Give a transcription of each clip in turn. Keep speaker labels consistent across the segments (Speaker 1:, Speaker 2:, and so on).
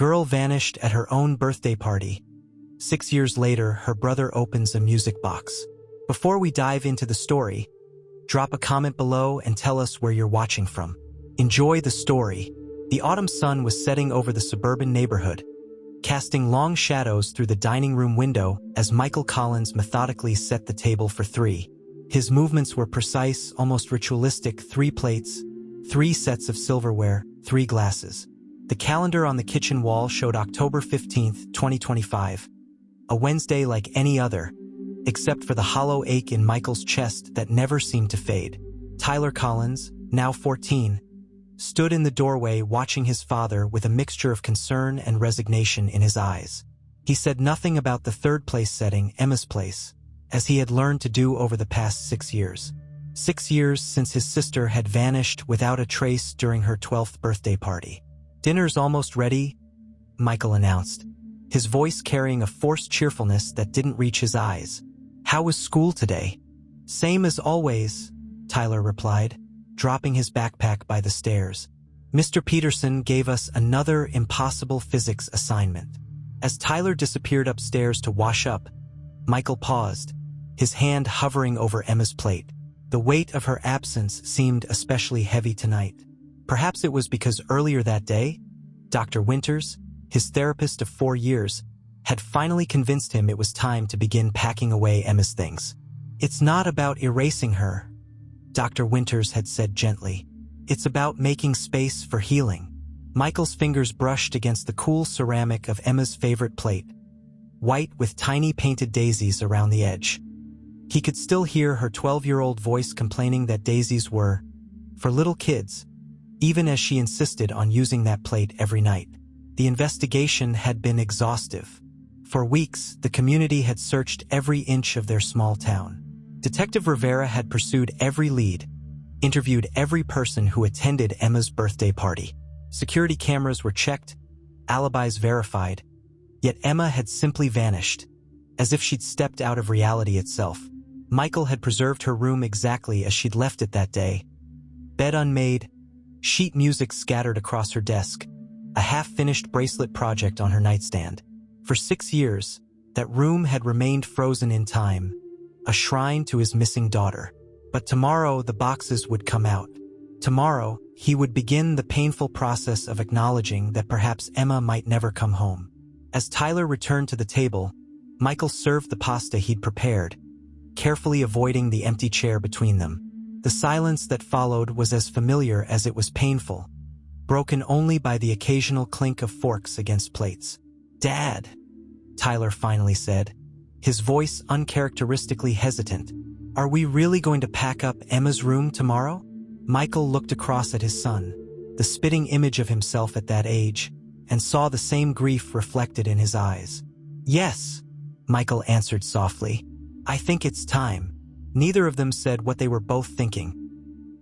Speaker 1: girl vanished at her own birthday party. 6 years later, her brother opens a music box. Before we dive into the story, drop a comment below and tell us where you're watching from. Enjoy the story. The autumn sun was setting over the suburban neighborhood, casting long shadows through the dining room window as Michael Collins methodically set the table for three. His movements were precise, almost ritualistic: 3 plates, 3 sets of silverware, 3 glasses. The calendar on the kitchen wall showed October 15th, 2025, a Wednesday like any other, except for the hollow ache in Michael's chest that never seemed to fade. Tyler Collins, now 14, stood in the doorway watching his father with a mixture of concern and resignation in his eyes. He said nothing about the third-place setting, Emma's place, as he had learned to do over the past 6 years. 6 years since his sister had vanished without a trace during her 12th birthday party. "Dinner's almost ready," Michael announced, his voice carrying a forced cheerfulness that didn't reach his eyes. "How was school today?" "Same as always," Tyler replied, dropping his backpack by the stairs. "Mr. Peterson gave us another impossible physics assignment." As Tyler disappeared upstairs to wash up, Michael paused, his hand hovering over Emma's plate. The weight of her absence seemed especially heavy tonight. Perhaps it was because earlier that day, Dr. Winters, his therapist of 4 years, had finally convinced him it was time to begin packing away Emma's things. "It's not about erasing her," Dr. Winters had said gently. "It's about making space for healing." Michael's fingers brushed against the cool ceramic of Emma's favorite plate, white with tiny painted daisies around the edge. He could still hear her 12-year-old voice complaining that daisies were for little kids, even as she insisted on using that plate every night. The investigation had been exhaustive. For weeks, the community had searched every inch of their small town. Detective Rivera had pursued every lead, interviewed every person who attended Emma's birthday party. Security cameras were checked, alibis verified, yet Emma had simply vanished, as if she'd stepped out of reality itself. Michael had preserved her room exactly as she'd left it that day. Bed unmade, sheet music scattered across her desk, a half-finished bracelet project on her nightstand. For 6 years, that room had remained frozen in time, a shrine to his missing daughter. But tomorrow the boxes would come out. Tomorrow, he would begin the painful process of acknowledging that perhaps Emma might never come home. As Tyler returned to the table, Michael served the pasta he'd prepared, carefully avoiding the empty chair between them. The silence that followed was as familiar as it was painful, broken only by the occasional clink of forks against plates. "Dad," Tyler finally said, his voice uncharacteristically hesitant, "are we really going to pack up Emma's room tomorrow?" Michael looked across at his son, the spitting image of himself at that age, and saw the same grief reflected in his eyes. "Yes," Michael answered softly. "I think it's time." Neither of them said what they were both thinking.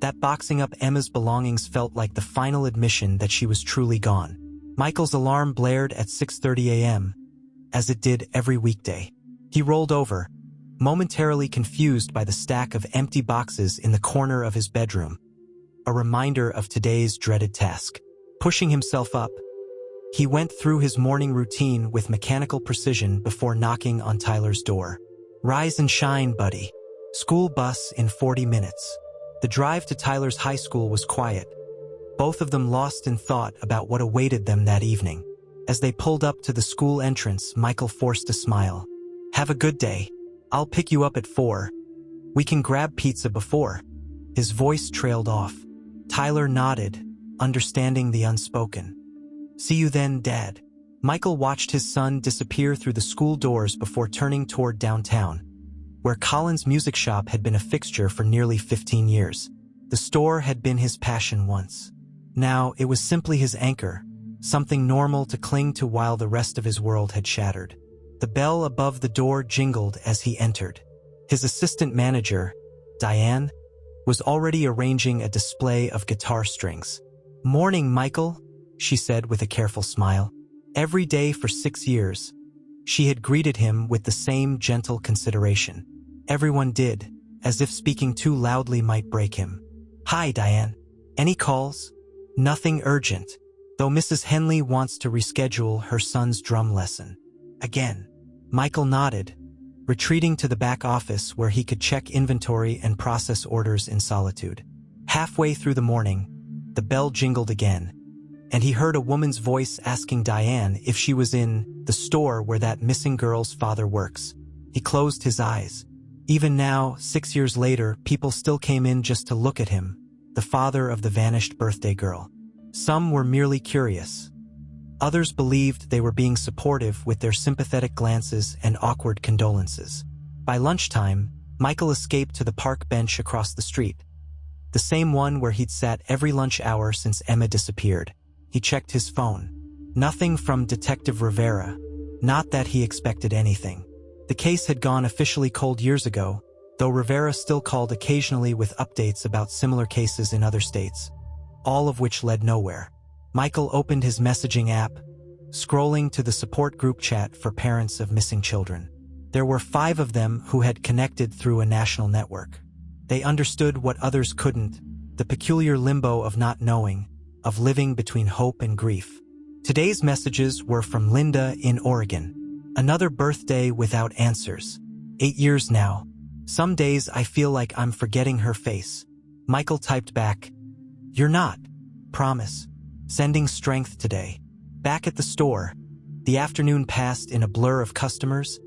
Speaker 1: That boxing up Emma's belongings felt like the final admission that she was truly gone. Michael's alarm blared at 6:30 a.m., as it did every weekday. He rolled over, momentarily confused by the stack of empty boxes in the corner of his bedroom, a reminder of today's dreaded task. Pushing himself up, he went through his morning routine with mechanical precision before knocking on Tyler's door. "Rise and shine, buddy. School bus in 40 minutes." The drive to Tyler's high school was quiet, both of them lost in thought about what awaited them that evening. As they pulled up to the school entrance, Michael forced a smile. "Have a good day. I'll pick you up at 4. We can grab pizza before." His voice trailed off. Tyler nodded, understanding the unspoken. "See you then, Dad." Michael watched his son disappear through the school doors before turning toward downtown, where Collins' music shop had been a fixture for nearly 15 years. The store had been his passion once. Now it was simply his anchor, something normal to cling to while the rest of his world had shattered. The bell above the door jingled as he entered. His assistant manager, Diane, was already arranging a display of guitar strings. "Morning, Michael," she said with a careful smile. Every day for 6 years, she had greeted him with the same gentle consideration. Everyone did, as if speaking too loudly might break him. "Hi, Diane. Any calls?" "Nothing urgent," though Mrs. Henley wants to reschedule her son's drum lesson. Again. Michael nodded, retreating to the back office where he could check inventory and process orders in solitude. Halfway through the morning, the bell jingled again, and he heard a woman's voice asking Diane if she was in the store where that missing girl's father works. He closed his eyes. Even now, 6 years later, people still came in just to look at him, the father of the vanished birthday girl. Some were merely curious. Others believed they were being supportive with their sympathetic glances and awkward condolences. By lunchtime, Michael escaped to the park bench across the street, the same one where he'd sat every lunch hour since Emma disappeared. He checked his phone. Nothing from Detective Rivera. Not that he expected anything. The case had gone officially cold years ago, though Rivera still called occasionally with updates about similar cases in other states, all of which led nowhere. Michael opened his messaging app, scrolling to the support group chat for parents of missing children. There were 5 of them who had connected through a national network. They understood what others couldn't, the peculiar limbo of not knowing, of living between hope and grief. Today's messages were from Linda in Oregon. Another birthday without answers. 8 years now. Some days I feel like I'm forgetting her face. Michael typed back, "You're not. Promise. Sending strength today." Back at the store, the afternoon passed in a blur of customers,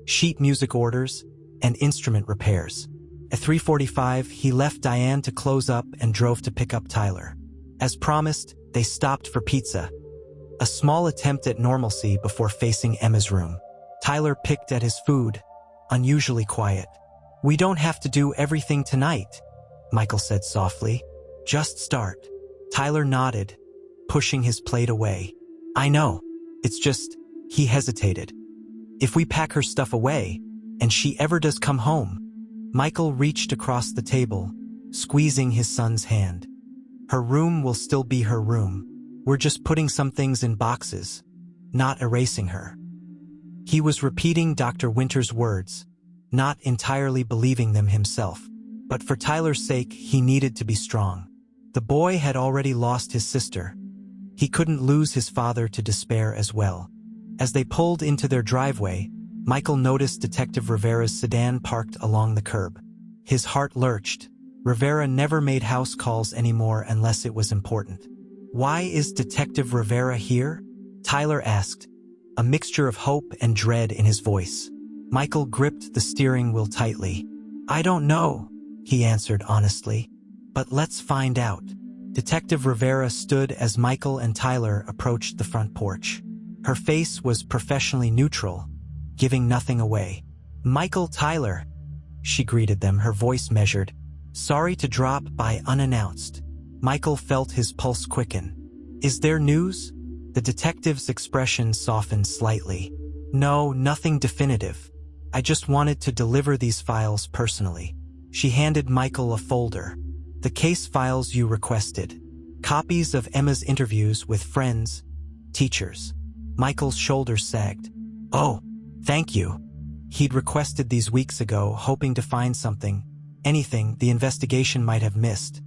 Speaker 1: sheet music orders, and instrument repairs. At 3:45, he left Diane to close up and drove to pick up Tyler. As promised, they stopped for pizza. A small attempt at normalcy before facing Emma's room. Tyler picked at his food, unusually quiet. "We don't have to do everything tonight," Michael said softly. "Just start." Tyler nodded, pushing his plate away. "I know. It's just," he hesitated. "If we pack her stuff away, and she ever does come home." Michael reached across the table, squeezing his son's hand. "Her room will still be her room. We're just putting some things in boxes, not erasing her." He was repeating Dr. Winter's words, not entirely believing them himself. But for Tyler's sake, he needed to be strong. The boy had already lost his sister. He couldn't lose his father to despair as well. As they pulled into their driveway, Michael noticed Detective Rivera's sedan parked along the curb. His heart lurched. Rivera never made house calls anymore unless it was important. "Why is Detective Rivera here?" Tyler asked, a mixture of hope and dread in his voice. Michael gripped the steering wheel tightly. "I don't know," he answered honestly. "But let's find out." Detective Rivera stood as Michael and Tyler approached the front porch. Her face was professionally neutral, giving nothing away. "Michael, Tyler," she greeted them, her voice measured. "Sorry to drop by unannounced." Michael felt his pulse quicken. "Is there news?" The detective's expression softened slightly. "No, nothing definitive. I just wanted to deliver these files personally." She handed Michael a folder. "The case files you requested. Copies of Emma's interviews with friends, teachers." Michael's shoulders sagged. "Oh, thank you." He'd requested these weeks ago, hoping to find something, anything the investigation might have missed.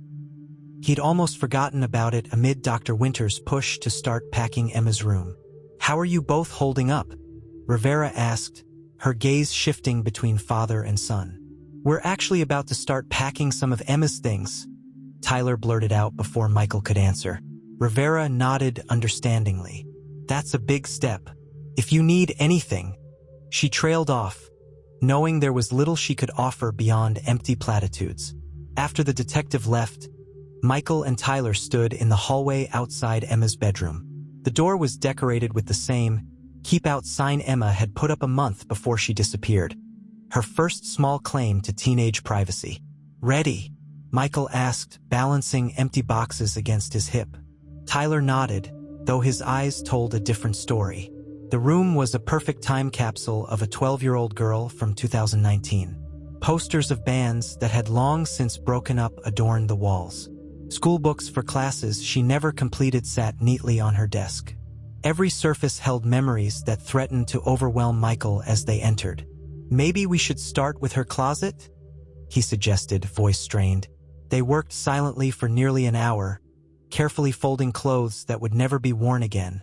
Speaker 1: He'd almost forgotten about it amid Dr. Winter's push to start packing Emma's room. "How are you both holding up?" Rivera asked, her gaze shifting between father and son. "We're actually about to start packing some of Emma's things," Tyler blurted out before Michael could answer. Rivera nodded understandingly. "That's a big step. If you need anything." She trailed off, knowing there was little she could offer beyond empty platitudes. After the detective left, Michael and Tyler stood in the hallway outside Emma's bedroom. The door was decorated with the same "Keep Out" sign Emma had put up a month before she disappeared. Her first small claim to teenage privacy. "Ready?" Michael asked, balancing empty boxes against his hip. Tyler nodded, though his eyes told a different story. The room was a perfect time capsule of a 12-year-old girl from 2019. Posters of bands that had long since broken up adorned the walls. School books for classes she never completed sat neatly on her desk. Every surface held memories that threatened to overwhelm Michael as they entered. "Maybe we should start with her closet?" he suggested, voice strained. They worked silently for nearly an hour, carefully folding clothes that would never be worn again,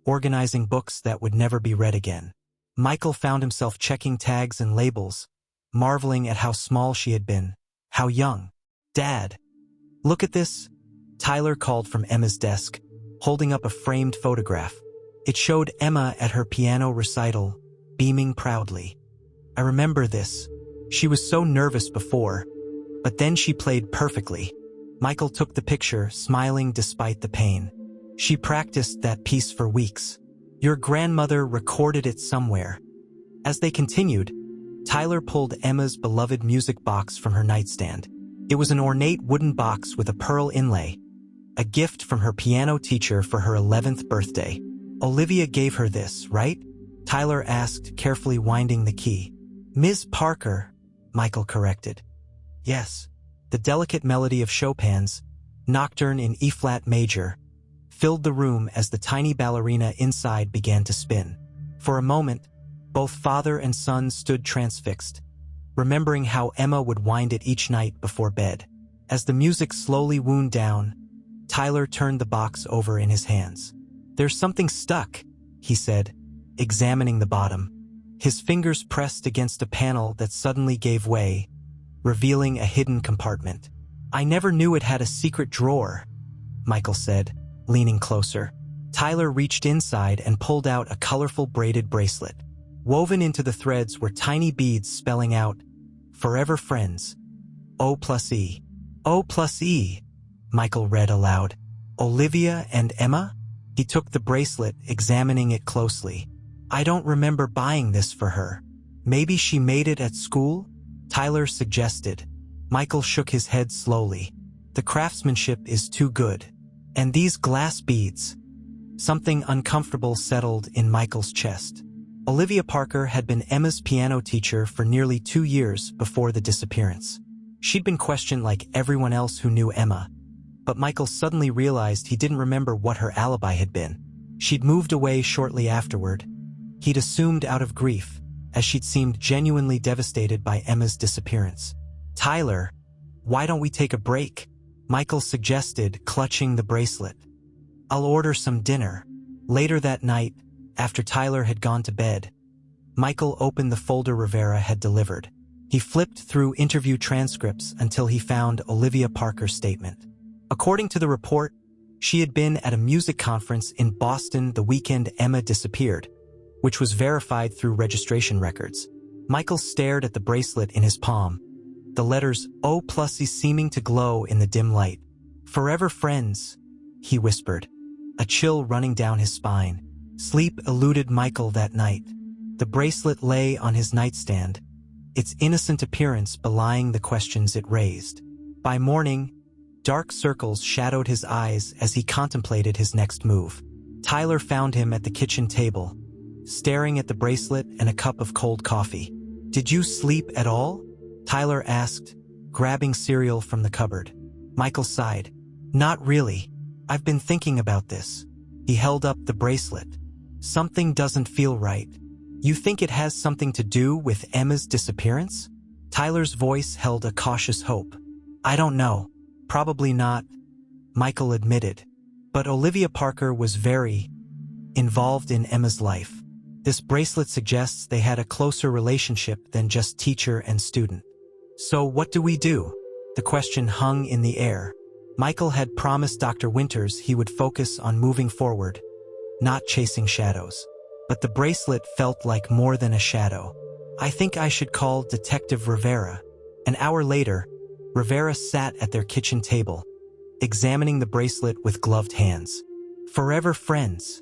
Speaker 1: organizing books that would never be read again. Michael found himself checking tags and labels, marveling at how small she had been, how young. "Dad, look at this," Tyler called from Emma's desk, holding up a framed photograph. It showed Emma at her piano recital, beaming proudly. "I remember this. She was so nervous before, but then she played perfectly." Michael took the picture, smiling despite the pain. "She practiced that piece for weeks. Your grandmother recorded it somewhere." As they continued, Tyler pulled Emma's beloved music box from her nightstand. It was an ornate wooden box with a pearl inlay, a gift from her piano teacher for her 11th birthday. "Olivia gave her this, right?" Tyler asked, carefully winding the key. "Ms. Parker," Michael corrected. "Yes." The delicate melody of Chopin's Nocturne in E-flat major filled the room as the tiny ballerina inside began to spin. For a moment, both father and son stood transfixed, remembering how Emma would wind it each night before bed. As the music slowly wound down, Tyler turned the box over in his hands. "There's something stuck," he said, examining the bottom. His fingers pressed against a panel that suddenly gave way, revealing a hidden compartment. "I never knew it had a secret drawer," Michael said, leaning closer. Tyler reached inside and pulled out a colorful braided bracelet. Woven into the threads were tiny beads spelling out, "Forever Friends. O+E. O+E," Michael read aloud. "Olivia and Emma?" He took the bracelet, examining it closely. "I don't remember buying this for her. Maybe she made it at school?" Tyler suggested. Michael shook his head slowly. "The craftsmanship is too good. And these glass beads." Something uncomfortable settled in Michael's chest. Olivia Parker had been Emma's piano teacher for nearly 2 years before the disappearance. She'd been questioned like everyone else who knew Emma, but Michael suddenly realized he didn't remember what her alibi had been. She'd moved away shortly afterward. He'd assumed out of grief, as she'd seemed genuinely devastated by Emma's disappearance. "Tyler, why don't we take a break?" Michael suggested, clutching the bracelet. "I'll order some dinner." Later that night, after Tyler had gone to bed, Michael opened the folder Rivera had delivered. He flipped through interview transcripts until he found Olivia Parker's statement. According to the report, she had been at a music conference in Boston the weekend Emma disappeared, which was verified through registration records. Michael stared at the bracelet in his palm, the letters O+E seeming to glow in the dim light. "Forever Friends," he whispered, a chill running down his spine. Sleep eluded Michael that night. The bracelet lay on his nightstand, its innocent appearance belying the questions it raised. By morning, dark circles shadowed his eyes as he contemplated his next move. Tyler found him at the kitchen table, staring at the bracelet and a cup of cold coffee. "Did you sleep at all?" Tyler asked, grabbing cereal from the cupboard. Michael sighed. "Not really. I've been thinking about this." He held up the bracelet. "Something doesn't feel right." "You think it has something to do with Emma's disappearance?" Tyler's voice held a cautious hope. "I don't know. Probably not," Michael admitted. "But Olivia Parker was very involved in Emma's life. This bracelet suggests they had a closer relationship than just teacher and student." "So what do we do?" The question hung in the air. Michael had promised Dr. Winters he would focus on moving forward, not chasing shadows. But the bracelet felt like more than a shadow. "I think I should call Detective Rivera." An hour later, Rivera sat at their kitchen table, examining the bracelet with gloved hands. "Forever Friends,"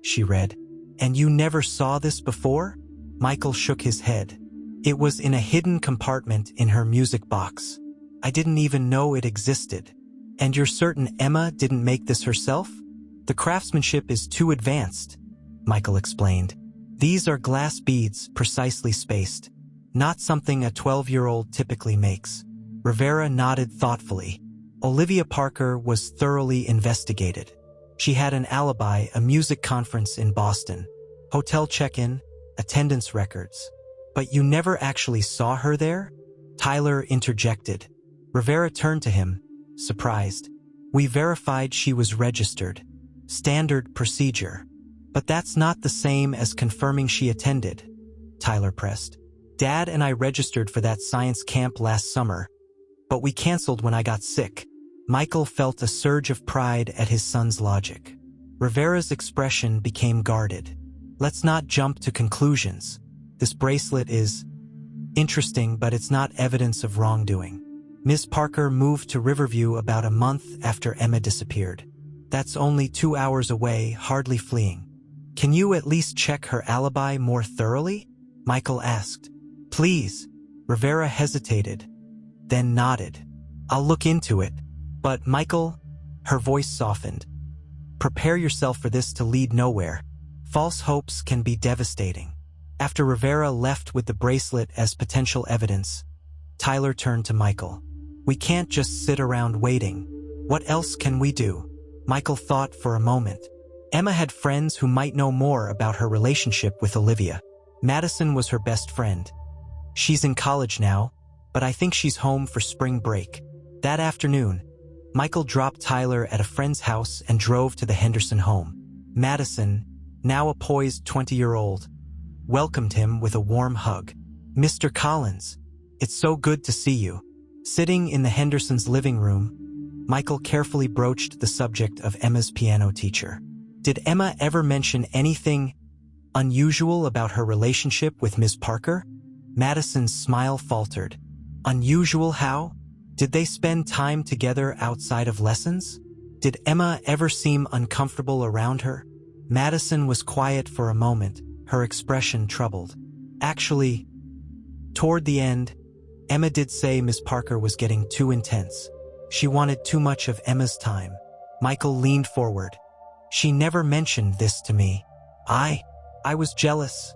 Speaker 1: she read. "And you never saw this before?" Michael shook his head. "It was in a hidden compartment in her music box. I didn't even know it existed." "And you're certain Emma didn't make this herself?" "The craftsmanship is too advanced," Michael explained. "These are glass beads, precisely spaced. Not something a 12-year-old typically makes." Rivera nodded thoughtfully. Olivia Parker was thoroughly investigated. She had an alibi, a music conference in Boston, hotel check-in, attendance records. "But you never actually saw her there?" Tyler interjected. Rivera turned to him, surprised. We verified she was registered. Standard procedure. But that's not the same as confirming she attended, Tyler pressed. Dad and I registered for that science camp last summer, but we canceled when I got sick. Michael felt a surge of pride at his son's logic. Rivera's expression became guarded. Let's not jump to conclusions. This bracelet is interesting, but it's not evidence of wrongdoing. Ms. Parker moved to Riverview about a month after Emma disappeared. That's only 2 hours away, hardly fleeing. Can you at least check her alibi more thoroughly? Michael asked. Please. Rivera hesitated, then nodded. I'll look into it. But Michael, her voice softened. Prepare yourself for this to lead nowhere. False hopes can be devastating. After Rivera left with the bracelet as potential evidence, Tyler turned to Michael. We can't just sit around waiting. What else can we do? Michael thought for a moment. Emma had friends who might know more about her relationship with Olivia. Madison was her best friend. She's in college now, but I think she's home for spring break. That afternoon, Michael dropped Tyler at a friend's house and drove to the Henderson home. Madison, now a poised 20-year-old, welcomed him with a warm hug. Mr. Collins, it's so good to see you. Sitting in the Hendersons' living room, Michael carefully broached the subject of Emma's piano teacher. Did Emma ever mention anything unusual about her relationship with Ms. Parker? Madison's smile faltered. Unusual how? Did they spend time together outside of lessons? Did Emma ever seem uncomfortable around her? Madison was quiet for a moment, her expression troubled. Actually, toward the end, Emma did say Miss Parker was getting too intense. She wanted too much of Emma's time. Michael leaned forward. She never mentioned this to me. I was jealous,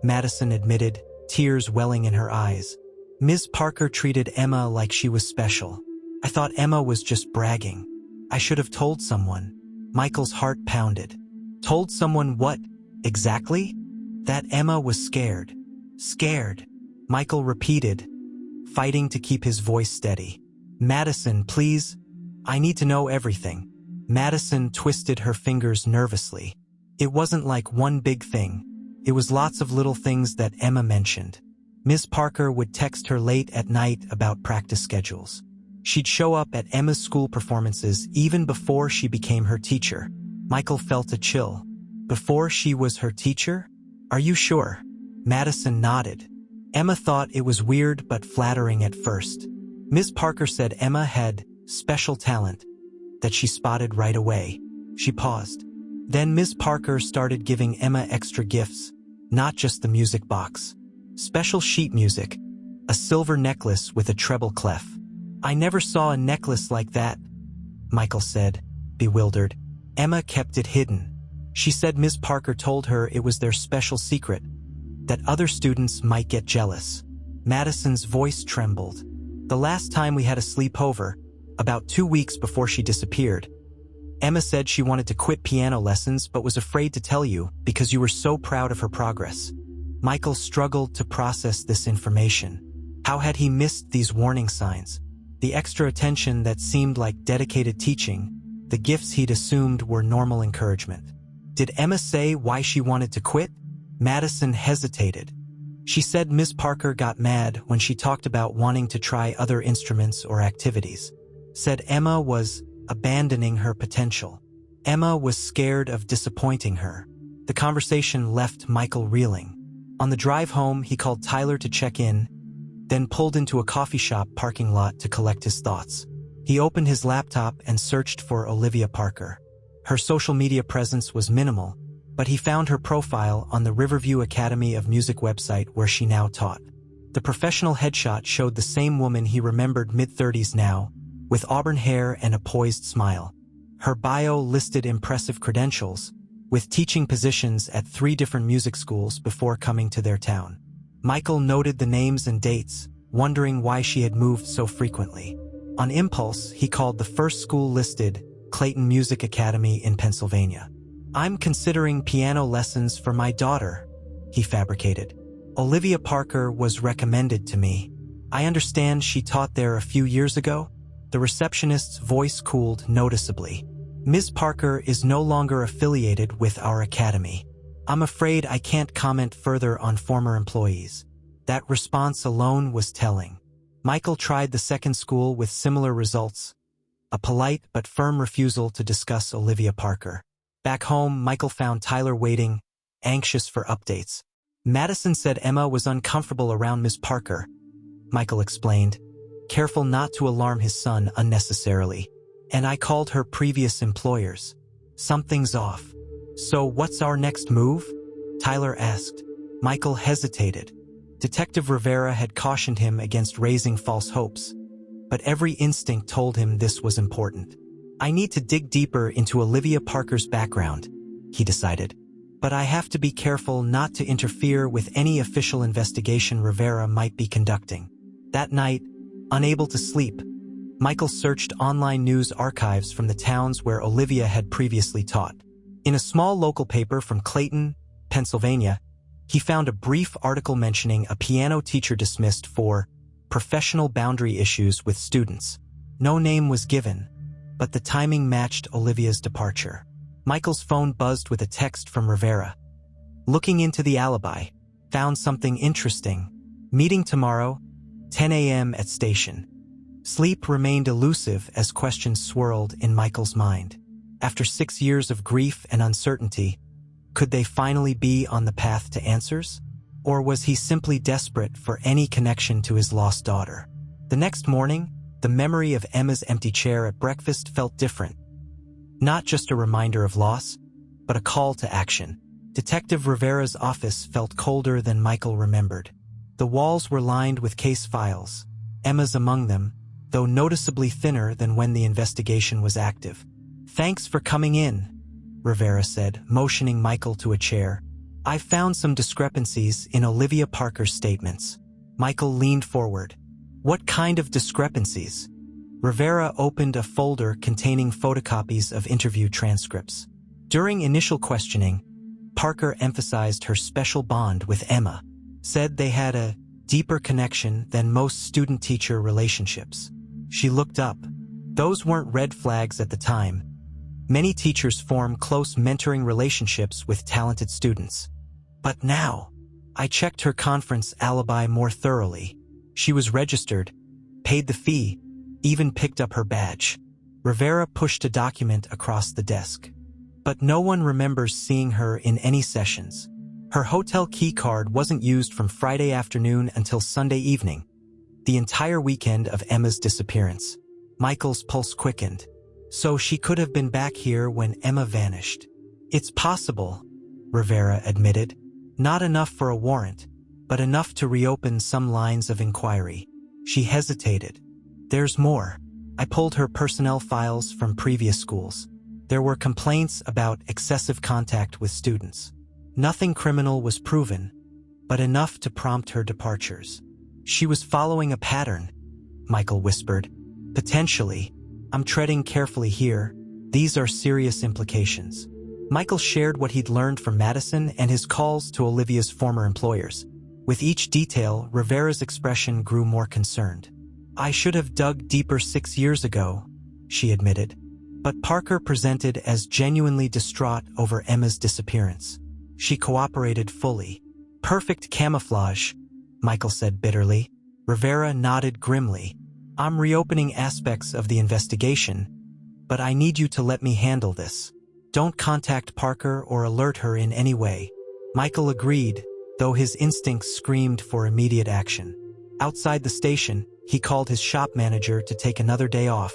Speaker 1: Madison admitted, tears welling in her eyes. Ms. Parker treated Emma like she was special. I thought Emma was just bragging. I should have told someone. Michael's heart pounded. Told someone what, exactly? That Emma was scared. Scared, Michael repeated, fighting to keep his voice steady. Madison, please. I need to know everything. Madison twisted her fingers nervously. It wasn't like one big thing. It was lots of little things that Emma mentioned. Ms. Parker would text her late at night about practice schedules. She'd show up at Emma's school performances even before she became her teacher. Michael felt a chill. Before she was her teacher? Are you sure? Madison nodded. Emma thought it was weird but flattering at first. Ms. Parker said Emma had special talent that she spotted right away. She paused. Then Ms. Parker started giving Emma extra gifts, not just the music box. Special sheet music, a silver necklace with a treble clef. I never saw a necklace like that, Michael said, bewildered. Emma kept it hidden. She said Ms. Parker told her it was their special secret, that other students might get jealous. Madison's voice trembled. The last time we had a sleepover, about 2 weeks before she disappeared, Emma said she wanted to quit piano lessons but was afraid to tell you because you were so proud of her progress. Michael struggled to process this information. How had he missed these warning signs? The extra attention that seemed like dedicated teaching, the gifts he'd assumed were normal encouragement. Did Emma say why she wanted to quit? Madison hesitated. She said Ms. Parker got mad when she talked about wanting to try other instruments or activities. Said Emma was abandoning her potential. Emma was scared of disappointing her. The conversation left Michael reeling. On the drive home, he called Tyler to check in, then pulled into a coffee shop parking lot to collect his thoughts. He opened his laptop and searched for Olivia Parker. Her social media presence was minimal, but he found her profile on the Riverview Academy of Music website where she now taught. The professional headshot showed the same woman he remembered mid-30s now, with auburn hair and a poised smile. Her bio listed impressive credentials, with teaching positions at 3 different music schools before coming to their town. Michael noted the names and dates, wondering why she had moved so frequently. On impulse, he called the first school listed, Clayton Music Academy in Pennsylvania. I'm considering piano lessons for my daughter, he fabricated. Olivia Parker was recommended to me. I understand she taught there a few years ago? The receptionist's voice cooled noticeably. "Ms. Parker is no longer affiliated with our academy. I'm afraid I can't comment further on former employees." That response alone was telling. Michael tried the second school with similar results, a polite but firm refusal to discuss Olivia Parker. Back home, Michael found Tyler waiting, anxious for updates. "Madison said Emma was uncomfortable around Ms. Parker," Michael explained, careful not to alarm his son unnecessarily. "And I called her previous employers. Something's off." "So what's our next move?" Tyler asked. Michael hesitated. Detective Rivera had cautioned him against raising false hopes, but every instinct told him this was important. "I need to dig deeper into Olivia Parker's background," he decided. "But I have to be careful not to interfere with any official investigation Rivera might be conducting." That night, unable to sleep, Michael searched online news archives from the towns where Olivia had previously taught. In a small local paper from Clayton, Pennsylvania, he found a brief article mentioning a piano teacher dismissed for professional boundary issues with students. No name was given, but the timing matched Olivia's departure. Michael's phone buzzed with a text from Rivera. "Looking into the alibi. Found something interesting. Meeting tomorrow, 10 a.m. at station." Sleep remained elusive as questions swirled in Michael's mind. After 6 years of grief and uncertainty, could they finally be on the path to answers? Or was he simply desperate for any connection to his lost daughter? The next morning, the memory of Emma's empty chair at breakfast felt different. Not just a reminder of loss, but a call to action. Detective Rivera's office felt colder than Michael remembered. The walls were lined with case files, Emma's among them, though noticeably thinner than when the investigation was active. "Thanks for coming in," Rivera said, motioning Michael to a chair. "I found some discrepancies in Olivia Parker's statements." Michael leaned forward. "What kind of discrepancies?" Rivera opened a folder containing photocopies of interview transcripts. During initial questioning, Parker emphasized her special bond with Emma, said they had a deeper connection than most student-teacher relationships. She looked up. Those weren't red flags at the time. Many teachers form close mentoring relationships with talented students. But now, I checked her conference alibi more thoroughly. She was registered, paid the fee, even picked up her badge. Rivera pushed a document across the desk. But no one remembers seeing her in any sessions. Her hotel key card wasn't used from Friday afternoon until Sunday evening, the entire weekend of Emma's disappearance. Michael's pulse quickened. So she could have been back here when Emma vanished. "It's possible," Rivera admitted. "Not enough for a warrant, but enough to reopen some lines of inquiry." She hesitated. "There's more." I pulled her personnel files from previous schools. There were complaints about excessive contact with students. Nothing criminal was proven, but enough to prompt her departures. "She was following a pattern," Michael whispered. "Potentially. I'm treading carefully here. These are serious implications." Michael shared what he'd learned from Madison and his calls to Olivia's former employers. With each detail, Rivera's expression grew more concerned. "I should have dug deeper 6 years ago," she admitted. But Parker presented as genuinely distraught over Emma's disappearance. She cooperated fully. "Perfect camouflage," Michael said bitterly. Rivera nodded grimly. "I'm reopening aspects of the investigation, but I need you to let me handle this. Don't contact Parker or alert her in any way." Michael agreed, though his instincts screamed for immediate action. Outside the station, he called his shop manager to take another day off,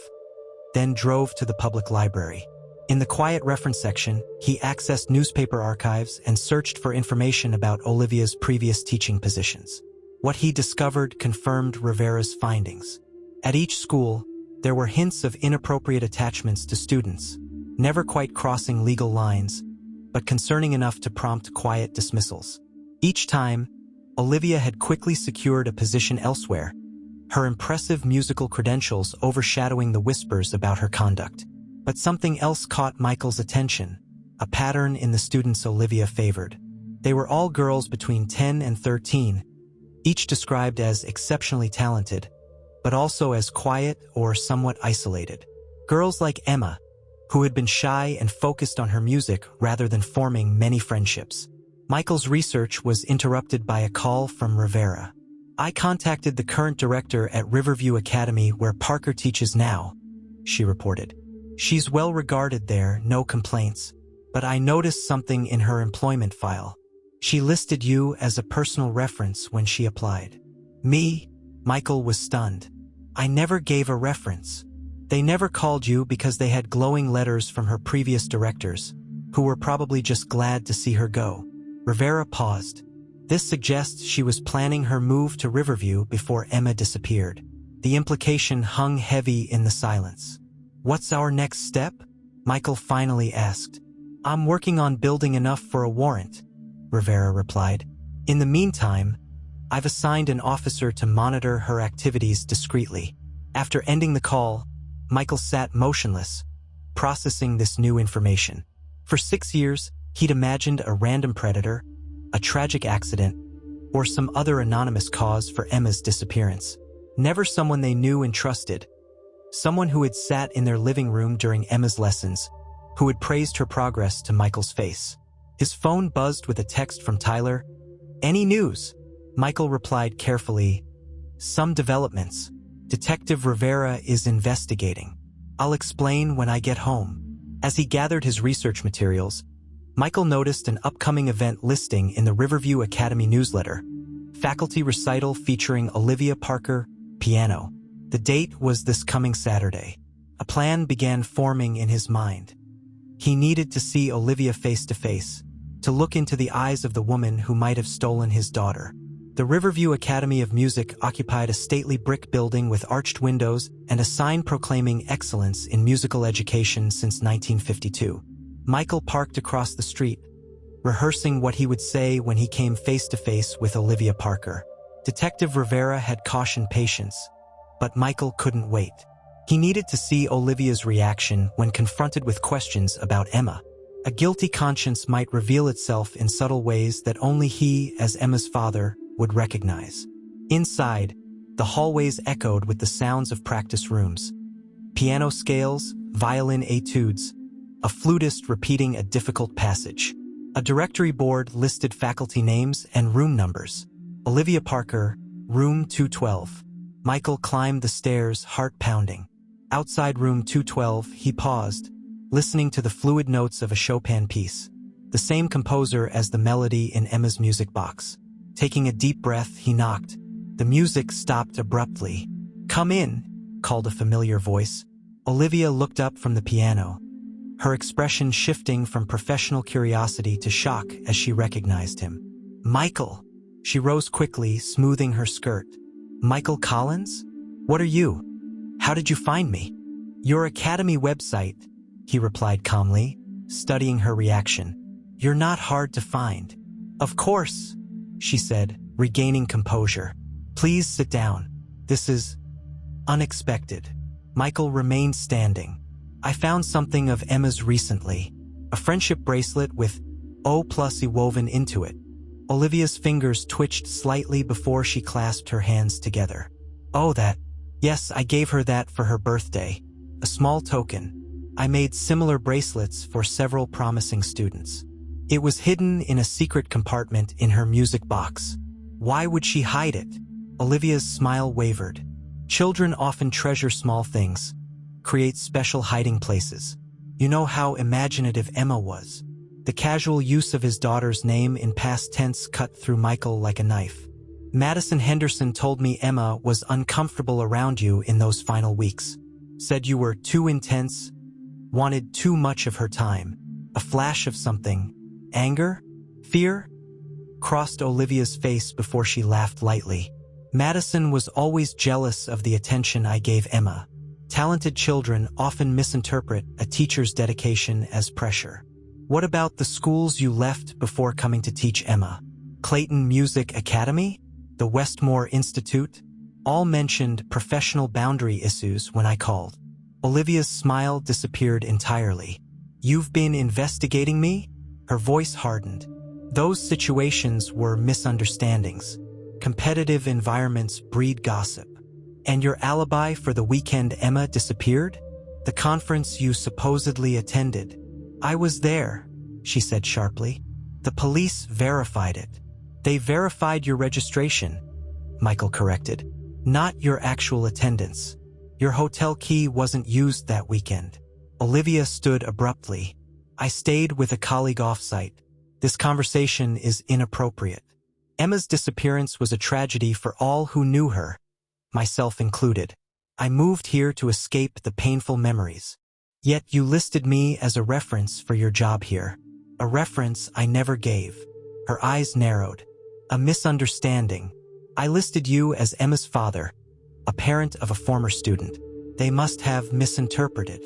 Speaker 1: then drove to the public library. In the quiet reference section, he accessed newspaper archives and searched for information about Olivia's previous teaching positions. What he discovered confirmed Rivera's findings. At each school, there were hints of inappropriate attachments to students, never quite crossing legal lines, but concerning enough to prompt quiet dismissals. Each time, Olivia had quickly secured a position elsewhere, her impressive musical credentials overshadowing the whispers about her conduct. But something else caught Michael's attention, a pattern in the students Olivia favored. They were all girls between 10 and 13, each described as exceptionally talented, but also as quiet or somewhat isolated. Girls like Emma, who had been shy and focused on her music rather than forming many friendships. Michael's research was interrupted by a call from Rivera. "I contacted the current director at Riverview Academy where Parker teaches now," she reported. "She's well regarded there, no complaints. But I noticed something in her employment file. She listed you as a personal reference when she applied." "Me?" Michael was stunned. "I never gave a reference. They never called you because they had glowing letters from her previous directors, who were probably just glad to see her go." Rivera paused. This suggests she was planning her move to Riverview before Emma disappeared. The implication hung heavy in the silence. "What's our next step?" Michael finally asked. "I'm working on building enough for a warrant," Rivera replied. "In the meantime, I've assigned an officer to monitor her activities discreetly." After ending the call, Michael sat motionless, processing this new information. For 6 years, he'd imagined a random predator, a tragic accident, or some other anonymous cause for Emma's disappearance. Never someone they knew and trusted. Someone who had sat in their living room during Emma's lessons, who had praised her progress to Michael's face. His phone buzzed with a text from Tyler. "Any news?" Michael replied carefully, "Some developments. Detective Rivera is investigating. I'll explain when I get home." As he gathered his research materials, Michael noticed an upcoming event listing in the Riverview Academy newsletter. Faculty recital featuring Olivia Parker, piano. The date was this coming Saturday. A plan began forming in his mind. He needed to see Olivia face to face, to look into the eyes of the woman who might have stolen his daughter. The Riverview Academy of Music occupied a stately brick building with arched windows and a sign proclaiming excellence in musical education since 1952. Michael parked across the street, rehearsing what he would say when he came face to face with Olivia Parker. Detective Rivera had cautioned patience, but Michael couldn't wait. He needed to see Olivia's reaction when confronted with questions about Emma. A guilty conscience might reveal itself in subtle ways that only he, as Emma's father, would recognize. Inside, the hallways echoed with the sounds of practice rooms. Piano scales, violin etudes, a flutist repeating a difficult passage. A directory board listed faculty names and room numbers. Olivia Parker, room 212. Michael climbed the stairs, heart pounding. Outside room 212, he paused, listening to the fluid notes of a Chopin piece, the same composer as the melody in Emma's music box. Taking a deep breath, he knocked. The music stopped abruptly. "Come in," called a familiar voice. Olivia looked up from the piano, her expression shifting from professional curiosity to shock as she recognized him. "Michael!" She rose quickly, smoothing her skirt. "Michael Collins? What are you? How did you find me?" "Your Academy website," he replied calmly, studying her reaction. "You're not hard to find." "Of course," she said, regaining composure. "Please sit down. This is unexpected." Michael remained standing. "I found something of Emma's recently. A friendship bracelet with O+ woven into it." Olivia's fingers twitched slightly before she clasped her hands together. "Oh, that. Yes, I gave her that for her birthday. A small token. I made similar bracelets for several promising students. It was hidden in a secret compartment in her music box." "Why would she hide it?" Olivia's smile wavered. "Children often treasure small things, create special hiding places. You know how imaginative Emma was." The casual use of his daughter's name in past tense cut through Michael like a knife. "Madison Henderson told me Emma was uncomfortable around you in those final weeks. Said you were too intense, wanted too much of her time." A flash of something, anger, fear, crossed Olivia's face before she laughed lightly. "Madison was always jealous of the attention I gave Emma. Talented children often misinterpret a teacher's dedication as pressure." "What about the schools you left before coming to teach Emma? Clayton Music Academy? The Westmore Institute?" All mentioned professional boundary issues when I called. Olivia's smile disappeared entirely. "You've been investigating me?" Her voice hardened. "Those situations were misunderstandings. Competitive environments breed gossip. And your alibi for the weekend Emma disappeared? The conference you supposedly attended. I was there, she said sharply. The police verified it. They verified your registration, Michael corrected. Not your actual attendance. Your hotel key wasn't used that weekend. Olivia stood abruptly. I stayed with a colleague off-site. This conversation is inappropriate. Emma's disappearance was a tragedy for all who knew her, myself included. I moved here to escape the painful memories. Yet you listed me as a reference for your job here. A reference I never gave. Her eyes narrowed. A misunderstanding. I listed you as Emma's father, a parent of a former student. They must have misinterpreted.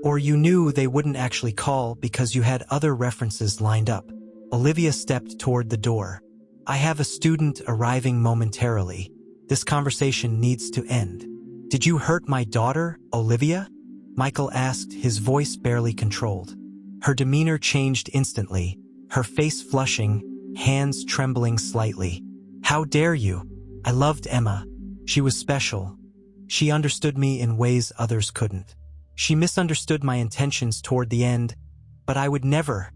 Speaker 1: Or you knew they wouldn't actually call because you had other references lined up. Olivia stepped toward the door. I have a student arriving momentarily. This conversation needs to end. Did you hurt my daughter, Olivia? Michael asked, his voice barely controlled. Her demeanor changed instantly, her face flushing, hands trembling slightly. How dare you? I loved Emma. She was special. She understood me in ways others couldn't. She misunderstood my intentions toward the end, but I would never.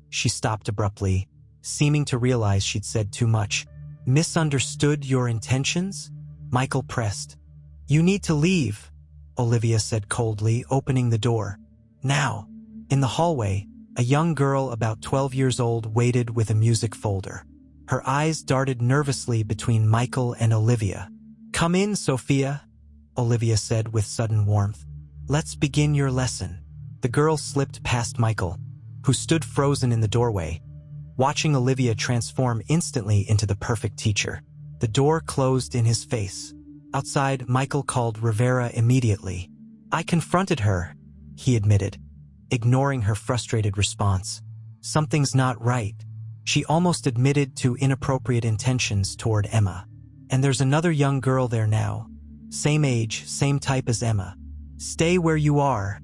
Speaker 1: She stopped abruptly, seeming to realize she'd said too much. Misunderstood your intentions? Michael pressed. You need to leave, Olivia said coldly, opening the door. Now. In the hallway, a young girl about 12 years old waited with a music folder. Her eyes darted nervously between Michael and Olivia. Come in, Sophia, Olivia said with sudden warmth. Let's begin your lesson. The girl slipped past Michael, who stood frozen in the doorway, watching Olivia transform instantly into the perfect teacher. The door closed in his face. Outside, Michael called Rivera immediately. I confronted her, he admitted, ignoring her frustrated response. Something's not right. She almost admitted to inappropriate intentions toward Emma. And there's another young girl there now. Same age, same type as Emma. Stay where you are,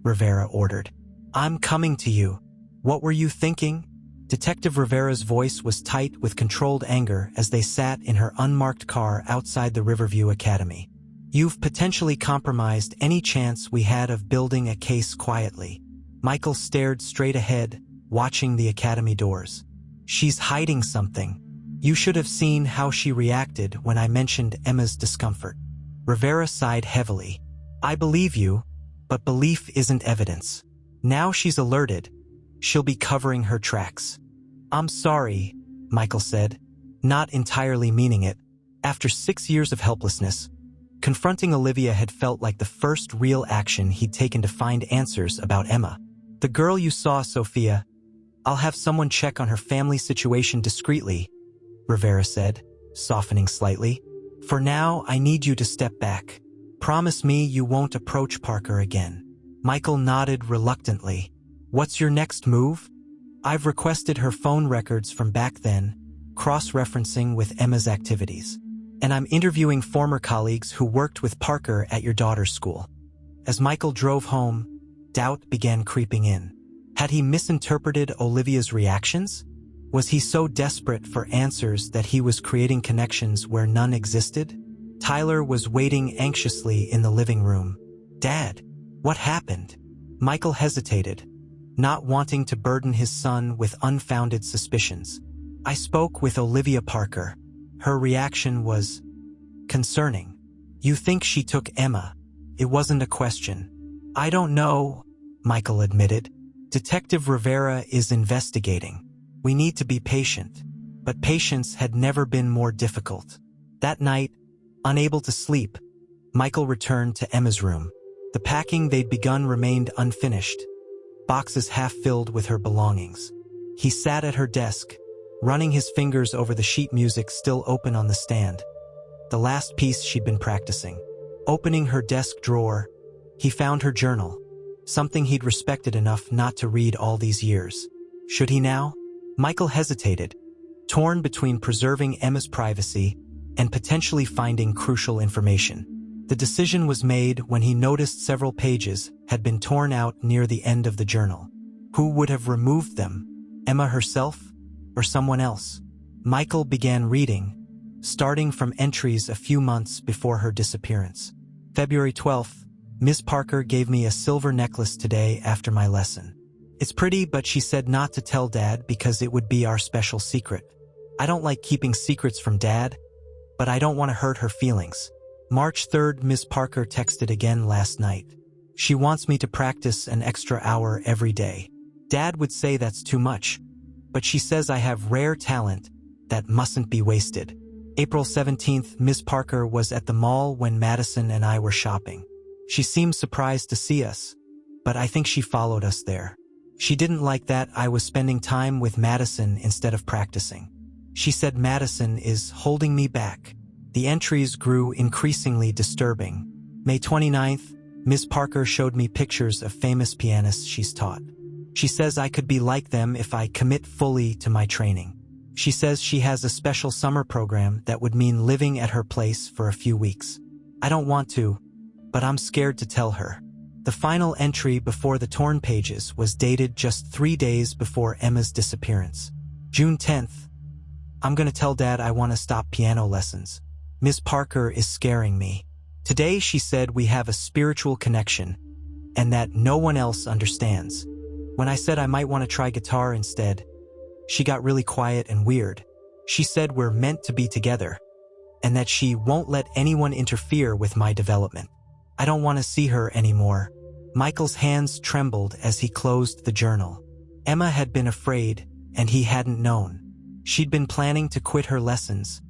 Speaker 1: Rivera ordered. I'm coming to you. What were you thinking? Detective Rivera's voice was tight with controlled anger as they sat in her unmarked car outside the Riverview Academy. You've potentially compromised any chance we had of building a case quietly. Michael stared straight ahead, watching the academy doors. She's hiding something. You should have seen how she reacted when I mentioned Emma's discomfort. Rivera sighed heavily. I believe you, but belief isn't evidence. Now she's alerted. She'll be covering her tracks. I'm sorry, Michael said, not entirely meaning it. After 6 years of helplessness, confronting Olivia had felt like the first real action he'd taken to find answers about Emma. The girl you saw, Sophia. I'll have someone check on her family situation discreetly, Rivera said, softening slightly. For now, I need you to step back. Promise me you won't approach Parker again. Michael nodded reluctantly. What's your next move? I've requested her phone records from back then, cross-referencing with Emma's activities. And I'm interviewing former colleagues who worked with Parker at your daughter's school. As Michael drove home, doubt began creeping in. Had he misinterpreted Olivia's reactions? Was he so desperate for answers that he was creating connections where none existed? Tyler was waiting anxiously in the living room. Dad, what happened? Michael hesitated, not wanting to burden his son with unfounded suspicions. I spoke with Olivia Parker. Her reaction was concerning. You think she took Emma? It wasn't a question. I don't know, Michael admitted. Detective Rivera is investigating. We need to be patient. But patience had never been more difficult. That night, unable to sleep, Michael returned to Emma's room. The packing they'd begun remained unfinished, boxes half filled with her belongings. He sat at her desk, running his fingers over the sheet music still open on the stand, the last piece she'd been practicing. Opening her desk drawer, he found her journal, something he'd respected enough not to read all these years. Should he now? Michael hesitated, torn between preserving Emma's privacy and potentially finding crucial information. The decision was made when he noticed several pages had been torn out near the end of the journal. Who would have removed them? Emma herself or someone else? Michael began reading, starting from entries a few months before her disappearance. February 12th, Ms. Parker gave me a silver necklace today after my lesson. It's pretty, but she said not to tell Dad because it would be our special secret. I don't like keeping secrets from Dad, but I don't want to hurt her feelings. March 3rd, Ms. Parker texted again last night. She wants me to practice an extra hour every day. Dad would say that's too much, but she says I have rare talent that mustn't be wasted. April 17th, Ms. Parker was at the mall when Madison and I were shopping. She seemed surprised to see us, but I think she followed us there. She didn't like that I was spending time with Madison instead of practicing. She said Madison is holding me back. The entries grew increasingly disturbing. May 29th, Ms. Parker showed me pictures of famous pianists she's taught. She says I could be like them if I commit fully to my training. She says she has a special summer program that would mean living at her place for a few weeks. I don't want to, but I'm scared to tell her. The final entry before the torn pages was dated just 3 days before Emma's disappearance. June 10th. I'm gonna tell Dad I want to stop piano lessons. Ms. Parker is scaring me. Today she said we have a spiritual connection and that no one else understands. When I said I might want to try guitar instead, she got really quiet and weird. She said we're meant to be together and that she won't let anyone interfere with my development. I don't want to see her anymore. Michael's hands trembled as he closed the journal. Emma had been afraid and he hadn't known. She'd been planning to quit her lessons,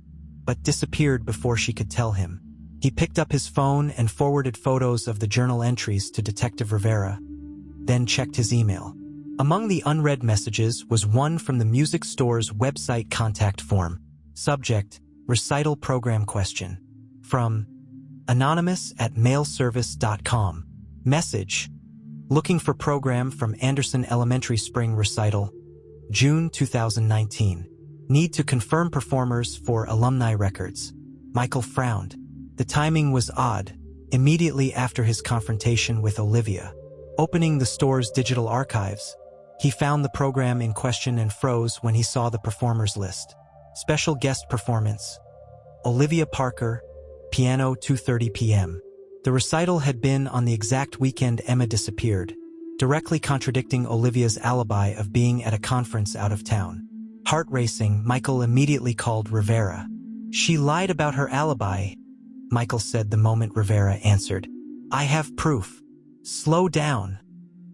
Speaker 1: but disappeared before she could tell him. He picked up his phone and forwarded photos of the journal entries to Detective Rivera, then checked his email. Among the unread messages was one from the music store's website contact form. Subject, recital program question. From anonymous@mailservice.com. Message, looking for program from Anderson Elementary Spring Recital, June 2019. Need to confirm performers for alumni records. Michael frowned. The timing was odd, immediately after his confrontation with Olivia. Opening the store's digital archives, he found the program in question and froze when he saw the performers list. Special guest performance, Olivia Parker, piano 2:30 p.m. The recital had been on the exact weekend Emma disappeared, directly contradicting Olivia's alibi of being at a conference out of town. Heart racing, Michael immediately called Rivera. She lied about her alibi, Michael said the moment Rivera answered. I have proof. Slow down,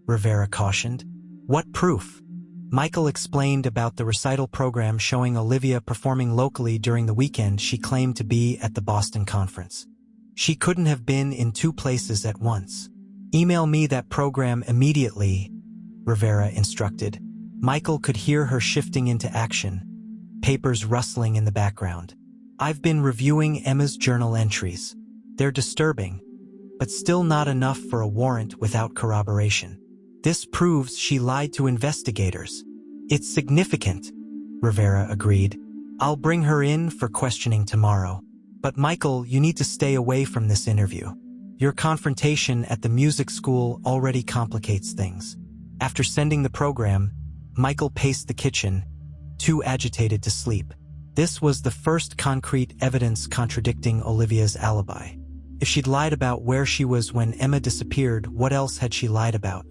Speaker 1: Rivera cautioned. What proof? Michael explained about the recital program showing Olivia performing locally during the weekend she claimed to be at the Boston conference. She couldn't have been in 2 places at once. Email me that program immediately, Rivera instructed. Michael could hear her shifting into action, papers rustling in the background. I've been reviewing Emma's journal entries. They're disturbing, but still not enough for a warrant without corroboration. This proves she lied to investigators. It's significant, Rivera agreed. I'll bring her in for questioning tomorrow. But Michael, you need to stay away from this interview. Your confrontation at the music school already complicates things. After sending the program, Michael paced the kitchen, too agitated to sleep. This was the first concrete evidence contradicting Olivia's alibi. If she'd lied about where she was when Emma disappeared, what else had she lied about?